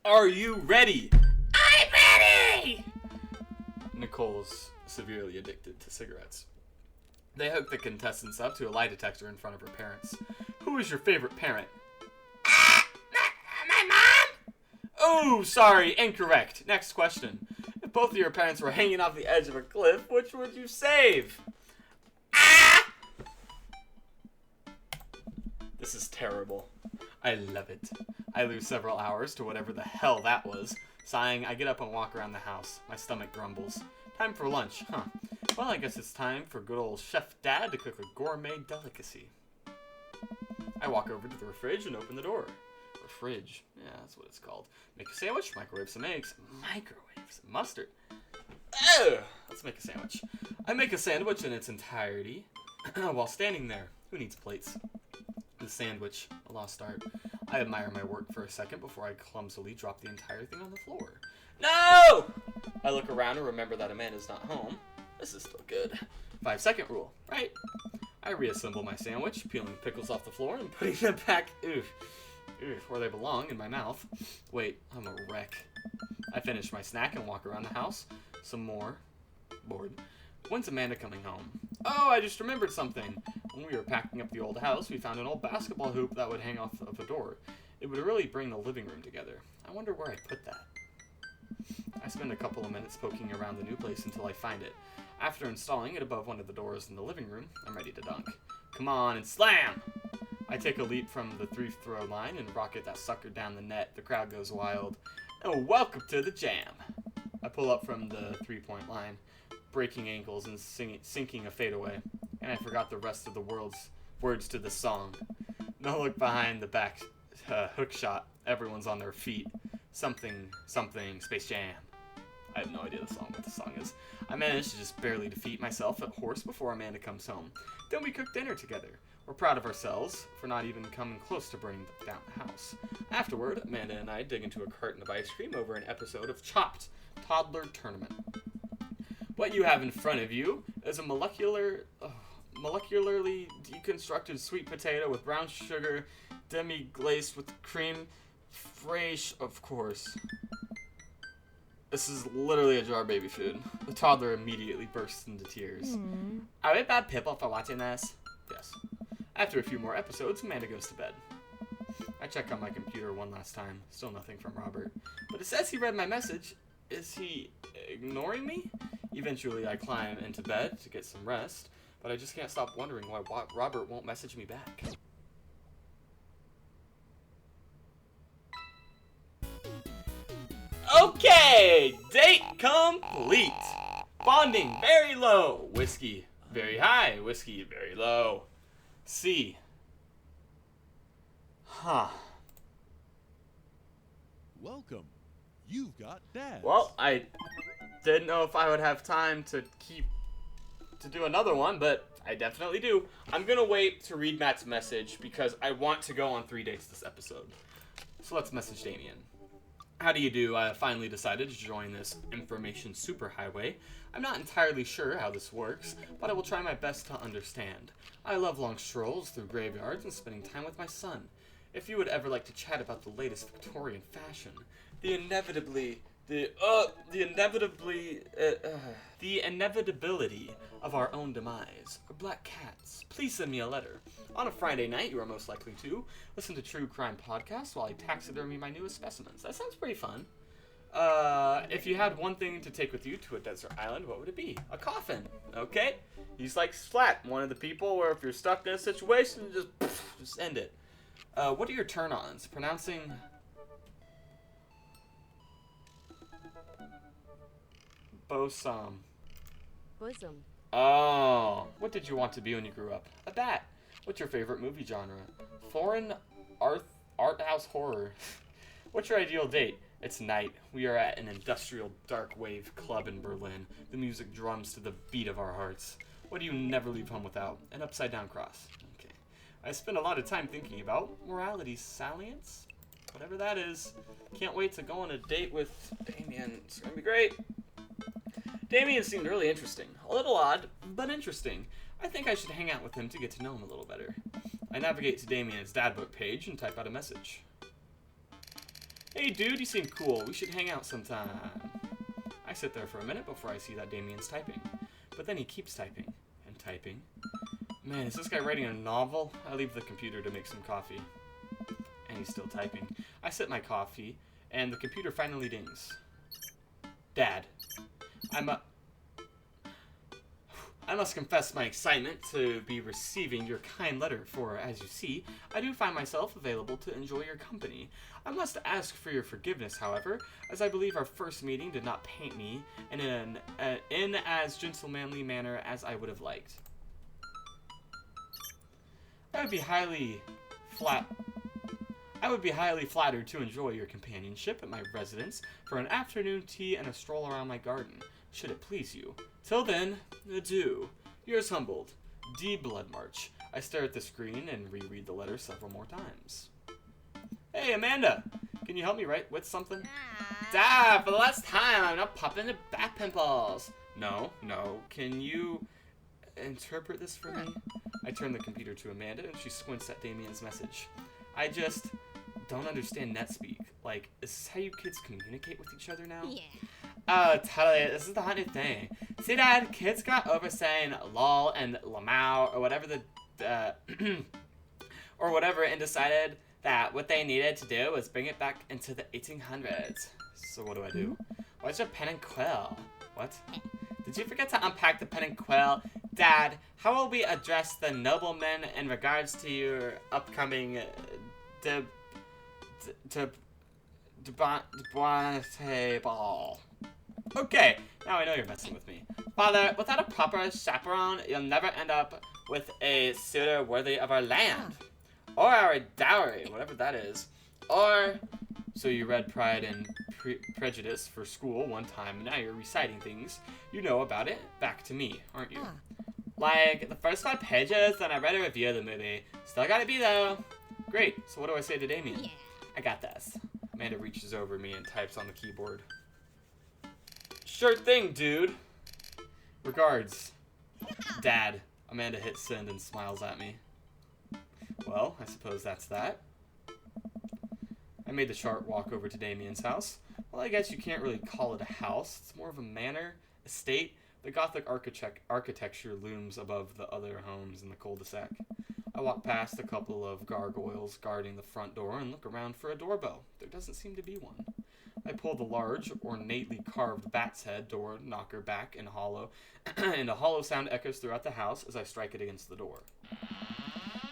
Are you ready? I'm ready! Nicole's severely addicted to cigarettes. They hook the contestants up to a lie detector in front of her parents. Who is your favorite parent? My mom! Oh, sorry, incorrect. Next question. If both of your parents were hanging off the edge of a cliff, which would you save? This is terrible. I love it. I lose several hours to whatever the hell that was. Sighing, I get up and walk around the house. My stomach grumbles. Time for lunch, huh? Well, I guess it's time for good old Chef Dad to cook a gourmet delicacy. I walk over to the fridge and open the door. Fridge, yeah, that's what it's called. Make a sandwich, microwave some eggs, microwave some mustard. Ugh! Let's make a sandwich. I make a sandwich in its entirety while standing there. Who needs plates? The sandwich, a lost art. I admire my work for a second before I clumsily drop the entire thing on the floor. No! I look around and remember that Amanda's not home. This is still good. 5-second rule, right? I reassemble my sandwich, peeling pickles off the floor and putting them back where they belong, in my mouth. Wait, I'm a wreck. I finish my snack and walk around the house. Some more. Bored. When's Amanda coming home? Oh, I just remembered something. When we were packing up the old house, we found an old basketball hoop that would hang off of a door. It would really bring the living room together. I wonder where I put that. I spend a couple of minutes poking around the new place until I find it. After installing it above one of the doors in the living room, I'm ready to dunk. Come on and slam! I take a leap from the 3-throw line and rocket that sucker down the net. The crowd goes wild. Oh, welcome to the jam. I pull up from the 3-point line, breaking ankles and sinking a fadeaway. And I forgot the rest of the words to the song. No look behind the back hook shot. Everyone's on their feet. Something, Space Jam. I have no idea what the song is. I managed to just barely defeat myself at horse before Amanda comes home. Then we cook dinner together. We're proud of ourselves for not even coming close to burning down the house. Afterward, Amanda and I dig into a carton of ice cream over an episode of Chopped Toddler Tournament. What you have in front of you is a molecularly deconstructed sweet potato with brown sugar, demi-glaced with cream fraiche, of course. This is literally a jar of baby food. The toddler immediately bursts into tears. Are we bad people for watching this? Yes. After a few more episodes, Amanda goes to bed. I check on my computer one last time. Still nothing from Robert. But it says he read my message. Is he ignoring me? Eventually, I climb into bed to get some rest, but I just can't stop wondering why Robert won't message me back. Okay, date complete. Bonding very low, whiskey very high, whiskey very low. C. Huh. Welcome. You've got dads. Well, I didn't know if I would have time to do another one, but I definitely do. I'm gonna wait to read Matt's message because I want to go on 3 dates this episode. So let's message Damien. How do you do? I finally decided to join this information superhighway. I'm not entirely sure how this works, but I will try my best to understand. I love long strolls through graveyards and spending time with my son. If you would ever like to chat about the latest Victorian fashion, the inevitability of our own demise, or black cats, please send me a letter. On a Friday night, you are most likely to listen to true crime podcasts while I taxidermy my newest specimens. That sounds pretty fun. If you had one thing to take with you to a desert island, what would it be? A coffin. Okay? He's like Splat, one of the people where if you're stuck in a situation, just end it. What are your turn-ons? Pronouncing bosom. Bosom. Oh. What did you want to be when you grew up? A bat. What's your favorite movie genre? Foreign art house horror. What's your ideal date? It's night. We are at an industrial dark wave club in Berlin. The music drums to the beat of our hearts. What do you never leave home without? An upside-down cross. Okay. I spend a lot of time thinking about morality salience. Whatever that is. Can't wait to go on a date with Damien. It's gonna be great. Damien seemed really interesting. A little odd, but interesting. I think I should hang out with him to get to know him a little better. I navigate to Damien's dadbook page and type out a message. Hey dude, you seem cool. We should hang out sometime. I sit there for a minute before I see that Damien's typing. But then he keeps typing and typing. Man, is this guy writing a novel? I leave the computer to make some coffee. And he's still typing. I sip my coffee, and the computer finally dings. Dad. I must confess my excitement to be receiving your kind letter, for, as you see, I do find myself available to enjoy your company. I must ask for your forgiveness, however, as I believe our first meeting did not paint me in as gentlemanly manner as I would have liked. I would be highly flattered to enjoy your companionship at my residence for an afternoon tea and a stroll around my garden, should it please you. Till then, adieu. Yours humbled, D. Bloodmarch. I stare at the screen and reread the letter several more times. Hey, Amanda! Can you help me write with something? Dad, for the last time, I'm not popping the back pimples. No. Can you interpret this for me? I turn the computer to Amanda and she squints at Damien's message. I just don't understand NetSpeak. Like, is this how you kids communicate with each other now? Yeah. Oh, totally. This is the hot new thing. See, Dad, kids got over saying lol and lamau or whatever or whatever, and decided that what they needed to do was bring it back into the 1800s. So what do? What's your pen and quill? What? Did you forget to unpack the pen and quill? Dad, how will we address the noblemen in regards to your upcoming ball? Okay, now I know you're messing with me. Father, without a proper chaperone, you'll never end up with a suitor worthy of our land. Or our dowry, whatever that is. Or, so you read Pride and Prejudice for school one time, and now you're reciting things you know about it back to me, aren't you? Like, the first 5 pages, then I read a review of the movie. Still gotta be, though. Great, so what do I say to Damien? Yeah. I got this. Amanda reaches over me and types on the keyboard. Sure thing, dude. Regards, Dad. Amanda hits send and smiles at me. Well, I suppose that's that. I made the sharp walk over to Damien's house. Well, I guess you can't really call it a house. It's more of a manor, estate. The Gothic architecture looms above the other homes in the cul-de-sac. I walk past a couple of gargoyles guarding the front door and look around for a doorbell. There doesn't seem to be one. I pull the large, ornately carved bat's head door knocker back and a hollow sound echoes throughout the house as I strike it against the door.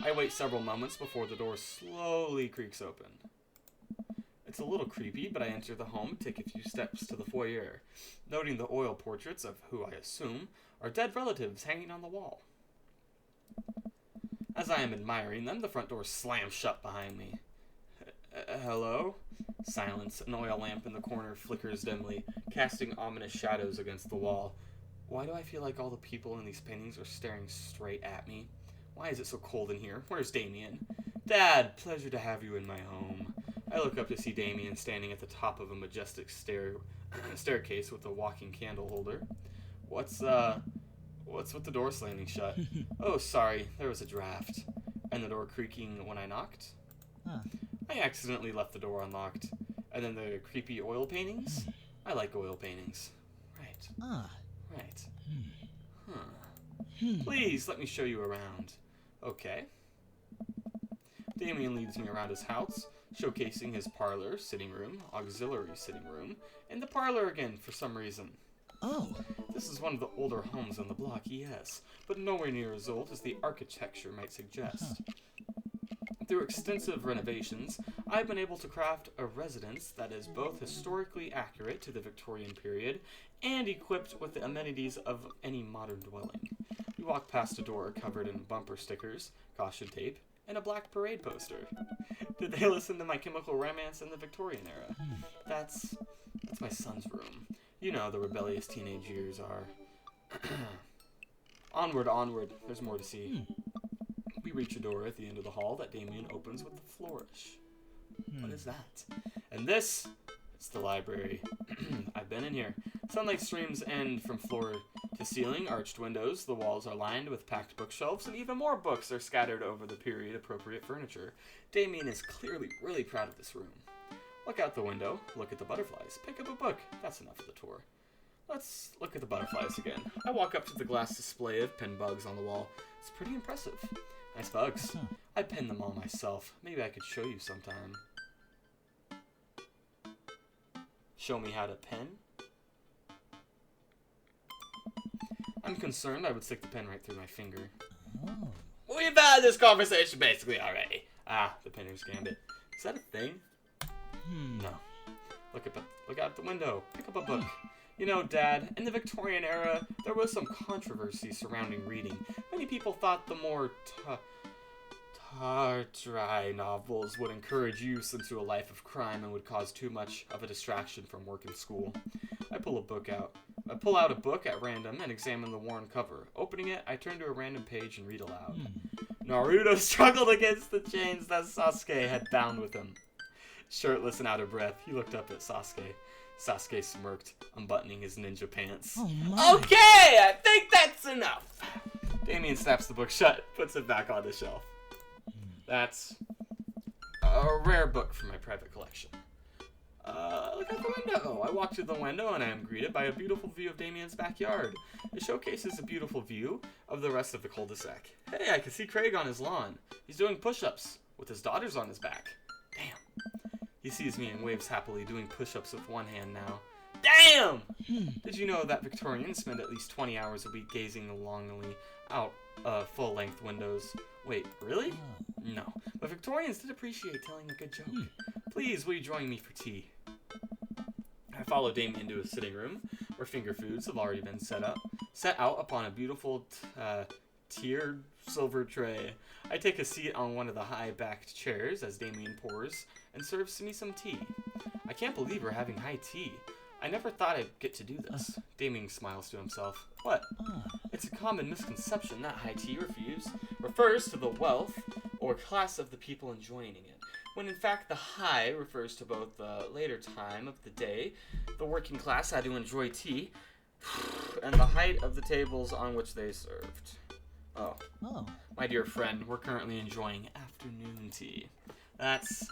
I wait several moments before the door slowly creaks open. It's a little creepy, but I enter the home and take a few steps to the foyer, noting the oil portraits of who I assume are dead relatives hanging on the wall. As I am admiring them, the front door slams shut behind me. Hello? Silence. An oil lamp in the corner flickers dimly, casting ominous shadows against the wall. Why do I feel like all the people in these paintings are staring straight at me? Why is it so cold in here? Where's Damien? Dad, pleasure to have you in my home. I look up to see Damien standing at the top of a majestic staircase with a walking candle holder. What's with the door slamming shut? Oh, sorry, there was a draft. And the door creaking when I knocked? I accidentally left the door unlocked. And then the creepy oil paintings? I like oil paintings. Right. Right. Please, let me show you around. Okay. Damien leads me around his house, showcasing his parlor, sitting room, auxiliary sitting room, and the parlor again for some reason. Oh. This is one of the older homes on the block, yes, but nowhere near as old as the architecture might suggest. Through extensive renovations, I've been able to craft a residence that is both historically accurate to the Victorian period and equipped with the amenities of any modern dwelling. We walk past a door covered in bumper stickers, caution tape, and a black parade poster. Did they listen to My Chemical Romance in the Victorian era? That's my son's room. You know, the rebellious teenage years are. Onward, onward. There's more to see. We reach a door at the end of the hall that Damien opens with a flourish. What is that? And this is the library. I've been in here. Sunlight streams end from floor to ceiling, arched windows. The walls are lined with packed bookshelves, and even more books are scattered over the period-appropriate furniture. Damien is clearly really proud of this room. Look out the window. Look at the butterflies. Pick up a book. That's enough of the tour. Let's look at the butterflies again. I walk up to the glass display of pin bugs on the wall. It's pretty impressive. Nice bugs. I pinned them all myself. Maybe I could show you sometime. Show me how to pin? I'm concerned I would stick the pen right through my finger. We've had this conversation basically already. Ah, the pinner's gambit. Is that a thing? No. Look out the window. Pick up a book. You know, Dad, in the Victorian era, there was some controversy surrounding reading. Many people thought the more dry novels would encourage youth into a life of crime and would cause too much of a distraction from work and school. I pull out a book at random and examine the worn cover. Opening it, I turn to a random page and read aloud. Naruto struggled against the chains that Sasuke had bound with him. Shirtless and out of breath, he looked up at Sasuke. Sasuke smirked, unbuttoning his ninja pants. Okay, I think that's enough. Damien snaps the book shut, puts it back on the shelf. That's a rare book from my private collection. Look out the window. I walk to the window and I am greeted by a beautiful view of Damien's backyard. It showcases a beautiful view of the rest of the cul-de-sac. Hey, I can see Craig on his lawn. He's doing push-ups with his daughters on his back. Damn. He sees me and waves happily, doing push-ups with one hand now. Damn! Did you know that Victorians spend at least 20 hours a week gazing longingly out full-length windows? Wait, really? No. But Victorians did appreciate telling a good joke. Please, will you join me for tea? I follow Damien into his sitting room, where finger foods have already been set out upon a beautiful tiered silver tray. I take a seat on one of the high-backed chairs as Damien pours and serves me some tea. I can't believe we're having high tea. I never thought I'd get to do this. Damien smiles to himself. What? It's a common misconception that high tea refers to the wealth or class of the people enjoying it, when in fact the high refers to both the later time of the day, the working class had to enjoy tea, and the height of the tables on which they served. Oh. My dear friend, we're currently enjoying afternoon tea. That's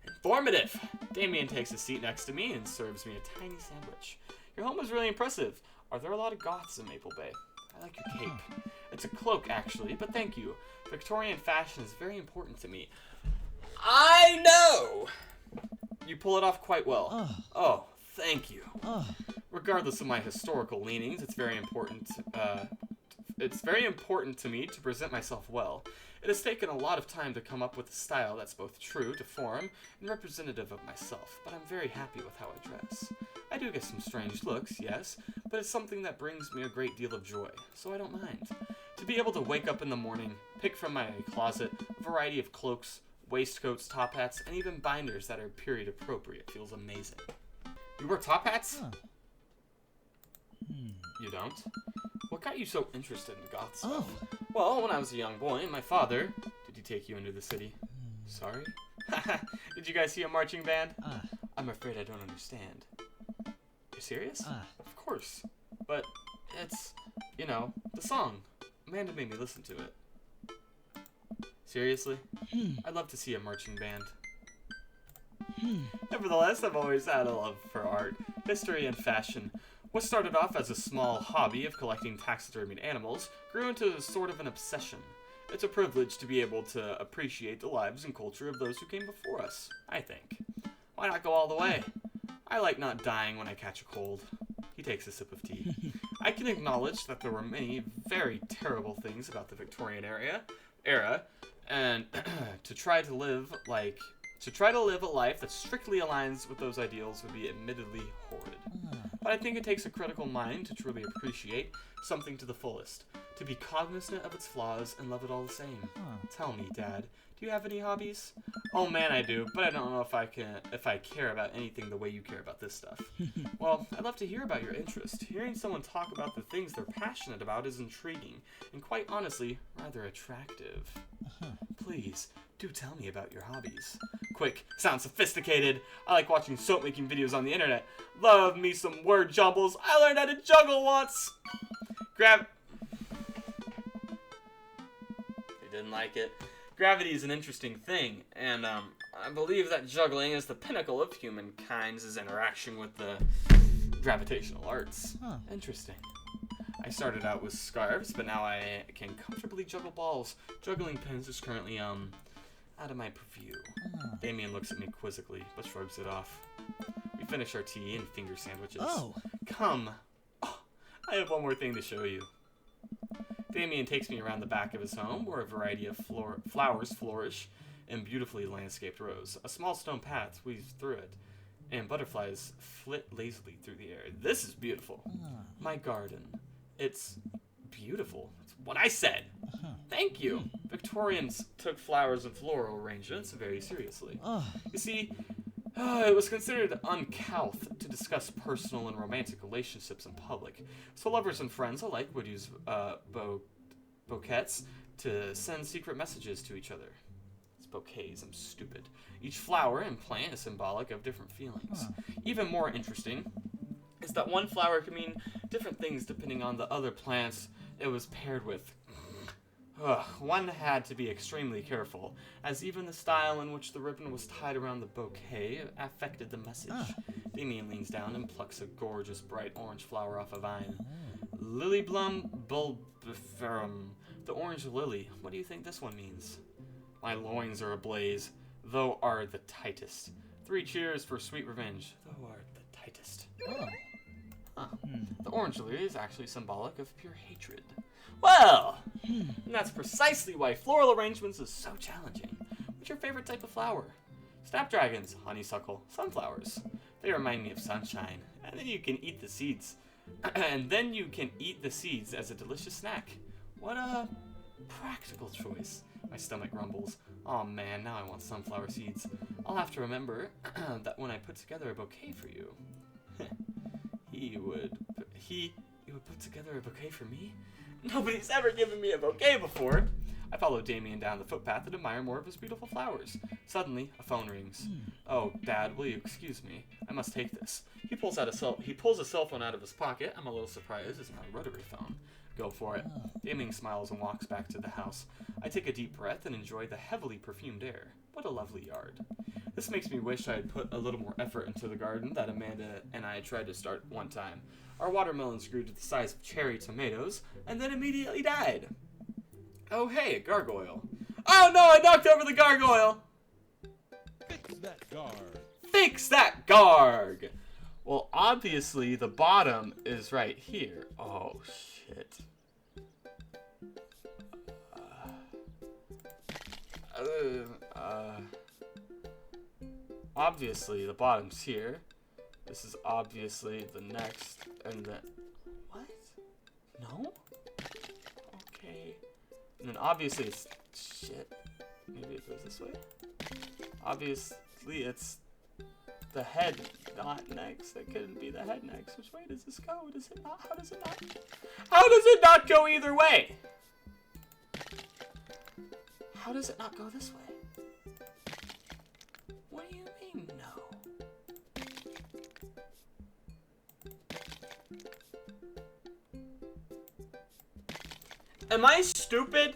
informative. Damien takes a seat next to me and serves me a tiny sandwich. Your home is really impressive. Are there a lot of goths in Maple Bay? I like your cape. It's a cloak, actually, but thank you. Victorian fashion is very important to me. I know! You pull it off quite well. Oh, thank you. Regardless of my historical leanings, it's very important to me to present myself well. It has taken a lot of time to come up with a style that's both true to form and representative of myself, but I'm very happy with how I dress. I do get some strange looks, yes, but it's something that brings me a great deal of joy, so I don't mind. To be able to wake up in the morning, pick from my closet a variety of cloaks, waistcoats, top hats, and even binders that are period appropriate feels amazing. You wear top hats? You don't? What got you so interested in goth stuff? Well, when I was a young boy, my father... Did he take you into the city? Sorry? Did you guys see a marching band? I'm afraid I don't understand. You're serious? Of course. But it's, the song. Amanda made me listen to it. Seriously? I'd love to see a marching band. Nevertheless, I've always had a love for art, history, and fashion. What started off as a small hobby of collecting taxidermied animals grew into a sort of an obsession. It's a privilege to be able to appreciate the lives and culture of those who came before us, I think. Why not go all the way? I like not dying when I catch a cold. He takes a sip of tea. I can acknowledge that there were many very terrible things about the Victorian era, and to try to live a life that strictly aligns with those ideals would be admittedly horrid. but I think it takes a critical mind to truly appreciate something to the fullest, to be cognizant of its flaws and love it all the same. Tell me, Dad, do you have any hobbies? Oh man, I do, but I don't know if I care about anything the way you care about this stuff. Well, I'd love to hear about your interest. Hearing someone talk about the things they're passionate about is intriguing, and quite honestly, rather attractive. Please, do tell me about your hobbies. Quick, sounds sophisticated. I like watching soap making videos on the internet. Love me some word jumbles. I learned how to juggle once. They didn't like it. Gravity is an interesting thing, and I believe that juggling is the pinnacle of humankind's interaction with the gravitational arts. Interesting. I started out with scarves, but now I can comfortably juggle balls. Juggling pins is currently, out of my purview. Damien looks at me quizzically, but shrugs it off. We finish our tea and finger sandwiches. Come. Oh, I have one more thing to show you. Damien takes me around the back of his home, where a variety of flowers flourish in beautifully landscaped rows. A small stone path weaves through it, and butterflies flit lazily through the air. This is beautiful. My garden. It's beautiful. That's what I said. Thank you. Victorians took flowers and floral arrangements very seriously. You see, it was considered uncouth to discuss personal and romantic relationships in public, so lovers and friends alike would use bouquets to send secret messages to each other. It's bouquets, I'm stupid. Each flower and plant is symbolic of different feelings. Even more interesting is that one flower can mean different things depending on the other plants it was paired with. One had to be extremely careful, as even the style in which the ribbon was tied around the bouquet affected the message. Damien leans down and plucks a gorgeous bright orange flower off a vine. Liliblum bulbiferum, the orange lily. What do you think this one means? My loins are ablaze, though are the tightest. 3 cheers for sweet revenge, though art the tightest. The orange lily is actually symbolic of pure hatred. Well, and that's precisely why floral arrangements is so challenging. What's your favorite type of flower? Snapdragons, honeysuckle, sunflowers. They remind me of sunshine. And then you can eat the seeds. As a delicious snack. What a practical choice. My stomach rumbles. Oh man, now I want sunflower seeds. I'll have to remember that when I put together a bouquet for you. He would put together a bouquet for me? Nobody's ever given me a bouquet before. I follow Damien down the footpath and admire more of his beautiful flowers. Suddenly, a phone rings. Oh, Dad, will you excuse me? I must take this. He pulls a cell phone out of his pocket. I'm a little surprised. It's not a rotary phone. Go for it. Damien smiles and walks back to the house. I take a deep breath and enjoy the heavily perfumed air. What a lovely yard. This makes me wish I had put a little more effort into the garden that Amanda and I tried to start one time. Our watermelons grew to the size of cherry tomatoes, and then immediately died. Oh hey, a gargoyle. Oh no, I knocked over the gargoyle! Fix that guard. Fix that garg! Well, obviously the bottom is right here. Oh shit. Obviously the bottom's here. This is obviously the next, and then... What? No? Okay. And then obviously it's... Shit. Maybe it goes this way? Obviously it's the head, not next. That couldn't be the head next. Which way does this go? Does it not? How does it not? How does it not go either way? How does it not go this way? What do you mean, no? Am I stupid?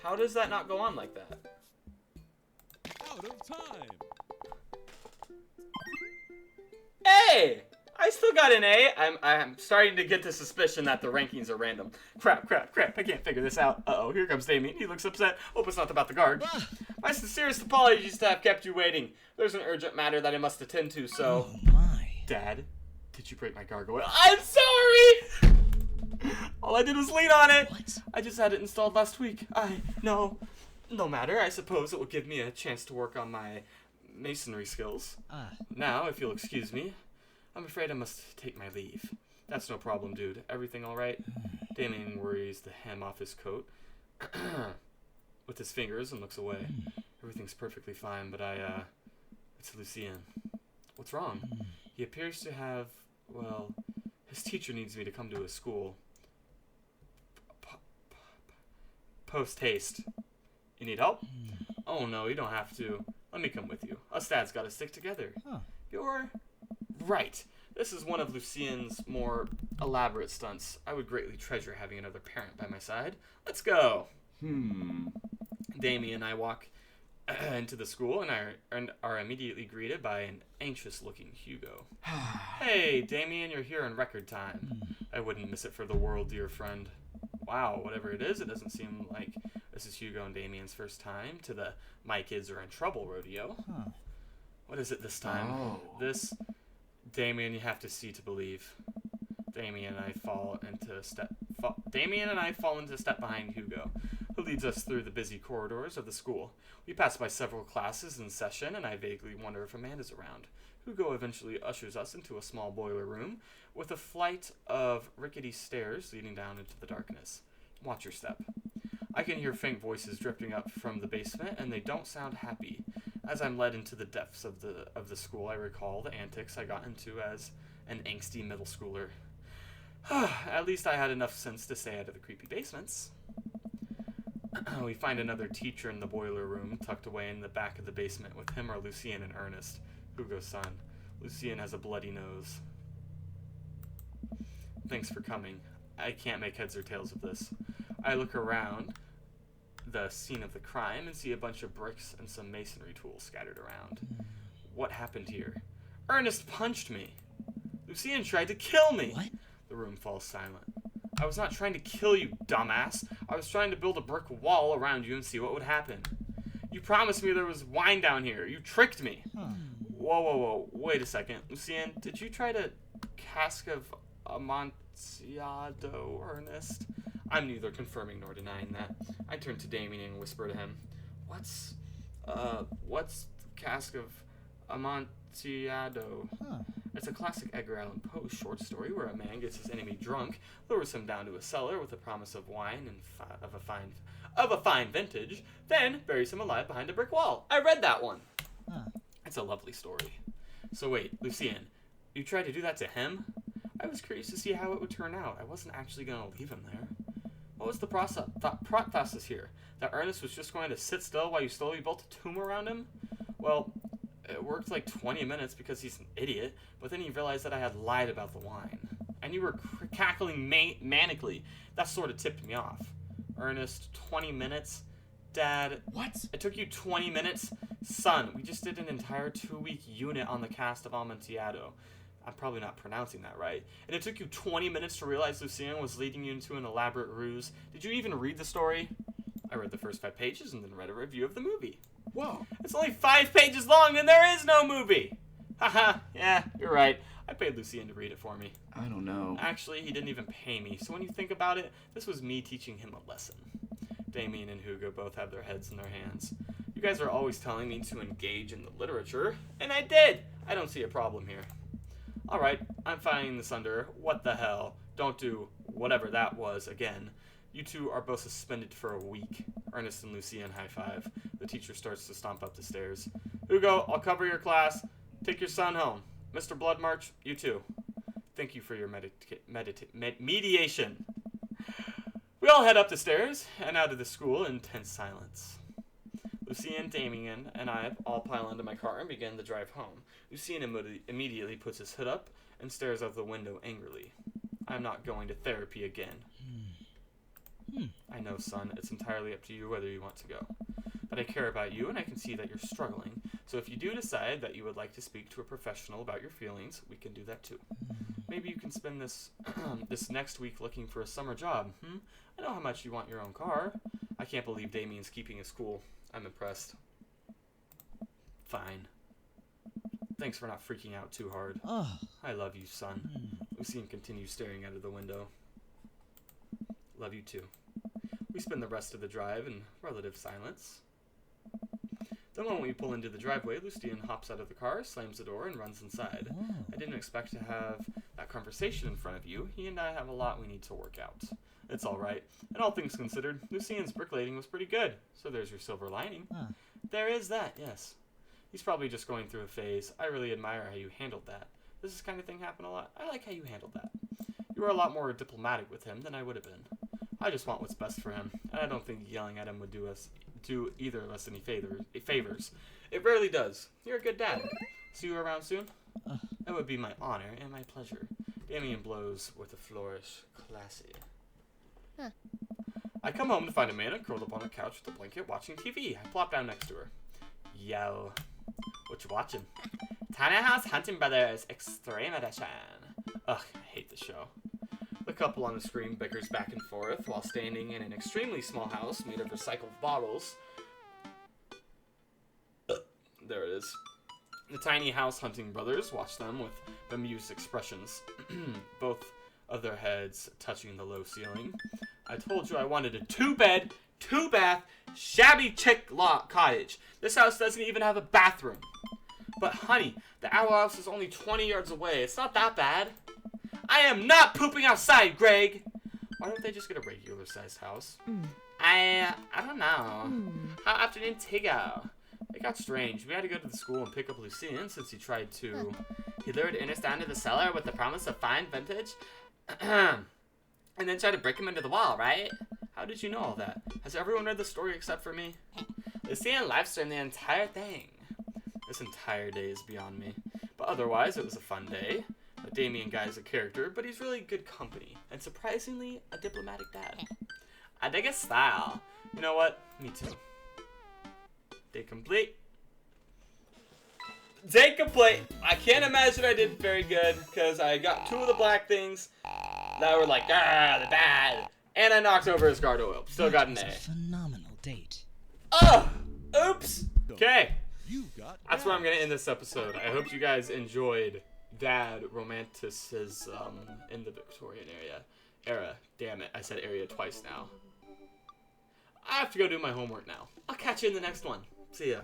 How does that not go on like that? Out of time. Hey! I still got an A. I'm starting to get the suspicion that the rankings are random. Crap. I can't figure this out. Uh-oh, here comes Damien. He looks upset. Hope it's not about the guard. My sincerest apologies to have kept you waiting. There's an urgent matter that I must attend to, so... Oh my. Dad, did you break my gargoyle? I'm sorry! All I did was lean on it. What? I just had it installed last week. No matter. I suppose it will give me a chance to work on my masonry skills. Ah. Now, if you'll excuse me, I'm afraid I must take my leave. That's no problem, dude. Everything all right? Damien worries the hem off his coat with his fingers and looks away. Everything's perfectly fine, but it's Lucien. What's wrong? He appears to have, well, his teacher needs me to come to his school. Post haste. You need help? Oh no, you don't have to. Let me come with you. Us dads gotta stick together. Huh. You're right. This is one of Lucien's more elaborate stunts. I would greatly treasure having another parent by my side. Let's go. Damien and I walk into the school and are immediately greeted by an anxious-looking Hugo. Hey, Damien, you're here in record time. I wouldn't miss it for the world, dear friend. Wow, whatever it is, it doesn't seem like this is Hugo and Damien's first time to the My Kids Are in Trouble rodeo. Huh. What is it this time? This, Damien, you have to see to believe. Damien and I fall into step behind Hugo, who leads us through the busy corridors of the school. We pass by several classes in session, and I vaguely wonder if Amanda's around. Hugo eventually ushers us into a small boiler room with a flight of rickety stairs leading down into the darkness. Watch your step. I can hear faint voices drifting up from the basement, and they don't sound happy. As I'm led into the depths of the school, I recall the antics I got into as an angsty middle schooler. At least I had enough sense to stay out of the creepy basements. We find another teacher in the boiler room, tucked away in the back of the basement. With him are Lucien and Ernest, Hugo's son. Lucien has a bloody nose. Thanks for coming. I can't make heads or tails of this. I look around the scene of the crime and see a bunch of bricks and some masonry tools scattered around. What happened here? Ernest punched me. Lucien tried to kill me. What? The room falls silent. I was not trying to kill you, dumbass. I was trying to build a brick wall around you and see what would happen. You promised me there was wine down here. You tricked me. Whoa. Wait a second. Lucien, did you try to cask of Amontillado, Ernest? I'm neither confirming nor denying that. I turn to Damien and whisper to him, What's cask of Amontillado? It's a classic Edgar Allan Poe short story where a man gets his enemy drunk, lures him down to a cellar with the promise of wine and of a fine vintage, then buries him alive behind a brick wall. I read that one. It's a lovely story. So wait, Lucien, you tried to do that to him? I was curious to see how it would turn out. I wasn't actually going to leave him there. What was the process here? That Ernest was just going to sit still while you slowly built a tomb around him? Well, it worked like 20 minutes because he's an idiot, but then he realized that I had lied about the wine. And you were cackling manically. That sort of tipped me off. Ernest, 20 minutes? Dad, What? it took you 20 minutes? Son, we just did an entire 2-week unit on the cast of Amontillado. I'm probably not pronouncing that right. And it took you 20 minutes to realize Lucien was leading you into an elaborate ruse. Did you even read the story? I read the first 5 pages and then read a review of the movie. Whoa. It's only 5 pages long and there is no movie! Haha, yeah, you're right. I paid Lucien to read it for me. I don't know. Actually, he didn't even pay me, so when you think about it, this was me teaching him a lesson. Damien and Hugo both have their heads in their hands. You guys are always telling me to engage in the literature, and I did! I don't see a problem here. Alright, I'm filing this under what the hell. Don't do whatever that was again. You two are both suspended for a week. Ernest and Lucien high five. The teacher starts to stomp up the stairs. Hugo, I'll cover your class. Take your son home. Mr. Bloodmarch, you too. Thank you for your mediation. We all head up the stairs and out of the school in tense silence. Lucien, Damien, and I all pile into my car and begin the drive home. Lucien immediately puts his hood up and stares out the window angrily. I'm not going to therapy again. I know, son, it's entirely up to you whether you want to go. But I care about you and I can see that you're struggling. So if you do decide that you would like to speak to a professional about your feelings, we can do that too. Maybe you can spend this this next week looking for a summer job. I know how much you want your own car. I can't believe Damien's keeping his cool. I'm impressed. Fine. Thanks for not freaking out too hard. I love you, son. Lucien continues staring out of the window. Love you too. We spend the rest of the drive in relative silence. The moment we pull into the driveway, Lucian hops out of the car, slams the door, and runs inside. I didn't expect to have that conversation in front of you. He and I have a lot we need to work out. It's alright. And all things considered, Lucian's bricklaying was pretty good. So there's your silver lining. There is that, yes. He's probably just going through a phase. I really admire how you handled that. Does this kind of thing happen a lot? I like how you handled that. You were a lot more diplomatic with him than I would have been. I just want what's best for him, and I don't think yelling at him would do either of us any favors. It rarely does. You're a good dad. See you around soon? That would be my honor and my pleasure. Damien blows with a flourish. Classy. I come home to find Amanda curled up on a couch with a blanket watching TV. I plop down next to her. Yo. What you watching? Tiny House Hunting Brothers Extreme Edition. Ugh, I hate the show. The couple on the screen bickers back and forth while standing in an extremely small house made of recycled bottles. There it is. The Tiny House Hunting Brothers watch them with bemused expressions, both of their heads touching the low ceiling. I told you I wanted a 2-bed, 2-bath, shabby chick cottage. This house doesn't even have a bathroom. But honey, the owl house is only 20 yards away. It's not that bad. I am not pooping outside, Greg. Why don't they just get a regular sized house? I don't know. How often did he go? It got strange. We had to go to the school and pick up Lucien since he tried to. He lured Ernest down to the cellar with the promise of fine vintage. And then tried to break him into the wall, right? How did you know all that? Has everyone read the story except for me? Lucien live streamed the entire thing. This entire day is beyond me. But otherwise, it was a fun day. The Damien guy is a character, but he's really good company. And surprisingly, a diplomatic dad. I dig his style. You know what? Me too. Day complete. Day complete. I can't imagine I did very good, because I got 2 of the black things that were like, ah, the bad. And I knocked over his guard oil. Still got an A. Phenomenal date. Oh! Oops! Okay. You got That's where I'm going to end this episode. I hope you guys enjoyed dad romanticism in the Victorian era. Damn it, I said area twice now. I have to go do my homework now. I'll catch you in the next one. See ya.